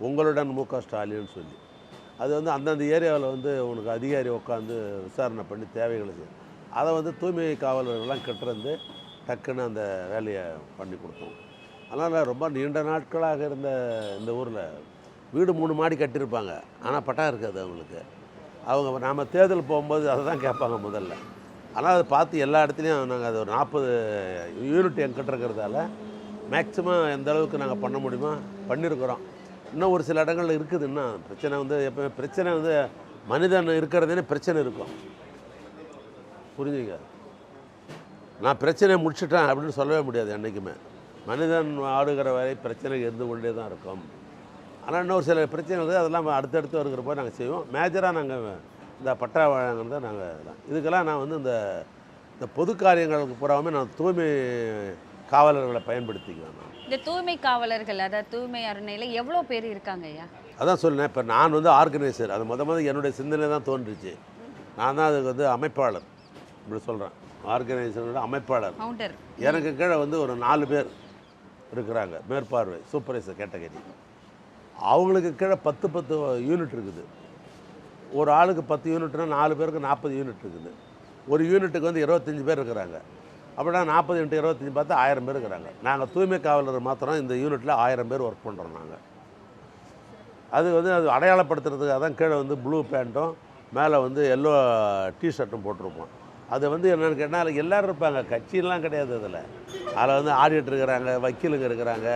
உங்களுடன் மு க ஸ்டாலின்னு சொல்லி. அது வந்து அந்தந்த ஏரியாவில் வந்து உனக்கு அதிகாரி உட்காந்து விசாரணை பண்ணி தேவைகளை செய்யும். அதை வந்து தூய்மை காவலர்கள்லாம் கிட்டேருந்து டக்குன்னு அந்த வேலையை பண்ணி கொடுத்தோம். அதனால் ரொம்ப நீண்ட நாட்களாக இருந்த இந்த ஊரில் வீடு 3 மாடி கட்டியிருப்பாங்க, ஆனால் பட்டா இருக்காது அவங்களுக்கு. அவங்க நாம் தேர்தல் போகும்போது அதை தான் கேட்பாங்க முதல்ல. ஆனால் அதை பார்த்து எல்லா இடத்துலையும் நாங்கள் அது ஒரு 40 யூனிட் எங்கிட்ட இருக்கிறதால மேக்ஸிமம் எந்த அளவுக்கு நாங்கள் பண்ண முடியுமோ பண்ணியிருக்கிறோம். இன்னும் ஒரு சில இடங்கள் இருக்குது. இன்னும் பிரச்சனை வந்து எப்போயுமே பிரச்சனை வந்து மனிதன் இருக்கிறதுனே பிரச்சனை இருக்கும், புரிஞ்சுங்க. நான் பிரச்சனையை முடிச்சுட்டேன் அப்படின்னு சொல்லவே முடியாது. என்றைக்குமே மனிதன் ஆடுகிற வரை பிரச்சனை இருந்து கொண்டே தான் இருக்கும். ஆனால் இன்னொரு சில பிரச்சனைகள் அதெல்லாம் அடுத்தடுத்து வருகிற போது நாங்கள் செய்வோம். மேஜராக நாங்கள் இந்த பட்டா வழங்குறத நாங்கள் இதுக்கெல்லாம் நான் வந்து இந்த பொது காரியங்களுக்கு பூராவுமே நான் தூய்மை காவலர்களை பயன்படுத்திக்குவேன். நான் இந்த தூய்மை காவலர்கள், அதாவது தூய்மை அறநிலையில் எவ்வளோ பேர் இருக்காங்க ஐயா? அதான் சொன்னேன். இப்போ நான் வந்து ஆர்கனைசர், அது முதல் என்னுடைய சிந்தனை தான் தோன்றுச்சு. நான் தான் அதுக்கு வந்து அமைப்பாளர் இப்படி சொல்கிறேன். ஆர்கனைசரோட அமைப்பாளர். எனக்கு கீழே வந்து ஒரு 4 பேர் இருக்கிறாங்க, மேற்பார்வை சூப்பர்வைசர் கேட்டகரி. அவங்களுக்கு கீழே 10 யூனிட் இருக்குது. ஒரு ஆளுக்கு 10 யூனிட்னா 4 பேருக்கு 40 யூனிட் இருக்குது. ஒரு யூனிட்டுக்கு வந்து 25 பேர் இருக்கிறாங்க. அப்படின்னா 40 × 25 பார்த்தா 1000 பேர் இருக்கிறாங்க. நாங்கள் தூய்மை காவலர் மாத்திரம் இந்த யூனிட்டில் 1000 பேர் ஒர்க் பண்ணுறோம். நாங்கள் அது வந்து அது அடையாளப்படுத்துறதுக்காக தான் கீழே வந்து ப்ளூ பேண்ட்டும் மேலே வந்து எல்லோ டிஷர்ட்டும் போட்டிருப்போம். அது வந்து என்னென்னு கேட்டால் எல்லோரும் இருப்பாங்க, கட்சியெல்லாம் கிடையாது. அதில் வந்து ஆடிட்டர் இருக்கிறாங்க, வக்கீலுங்க இருக்கிறாங்க,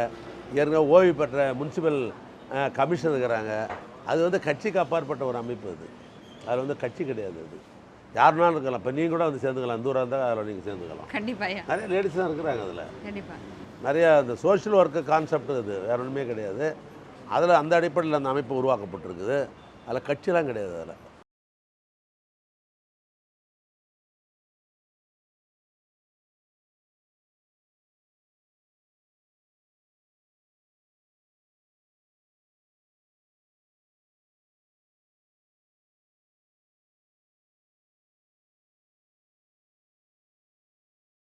ஏற்கனவே ஓய்வு பெற்ற முனிசிபல் கமிஷன் இருக்கிறாங்க. அது வந்து கட்சிக்கு அப்பாற்பட்ட ஒரு அமைப்பு. அதில் வந்து கட்சி கிடையாது. அது யாருனாலும் இருக்கலாம். இப்போ நீங்கள் கூட வந்து சேர்ந்துக்கலாம், தூரம் இருந்தால் அதில் நீங்கள் சேர்ந்துக்கலாம். கண்டிப்பாக நிறைய லேடிஸ் தான் இருக்கிறாங்க. அதில் கண்டிப்பாக நிறையா இந்த சோஷியல் ஒர்க்கு கான்செப்ட் இது வேறு ஒன்றுமே கிடையாது. அதில் அந்த அடிப்படையில் அந்த அமைப்பு உருவாக்கப்பட்டிருக்குது. அதில் கட்சியெலாம் கிடையாது. அதில்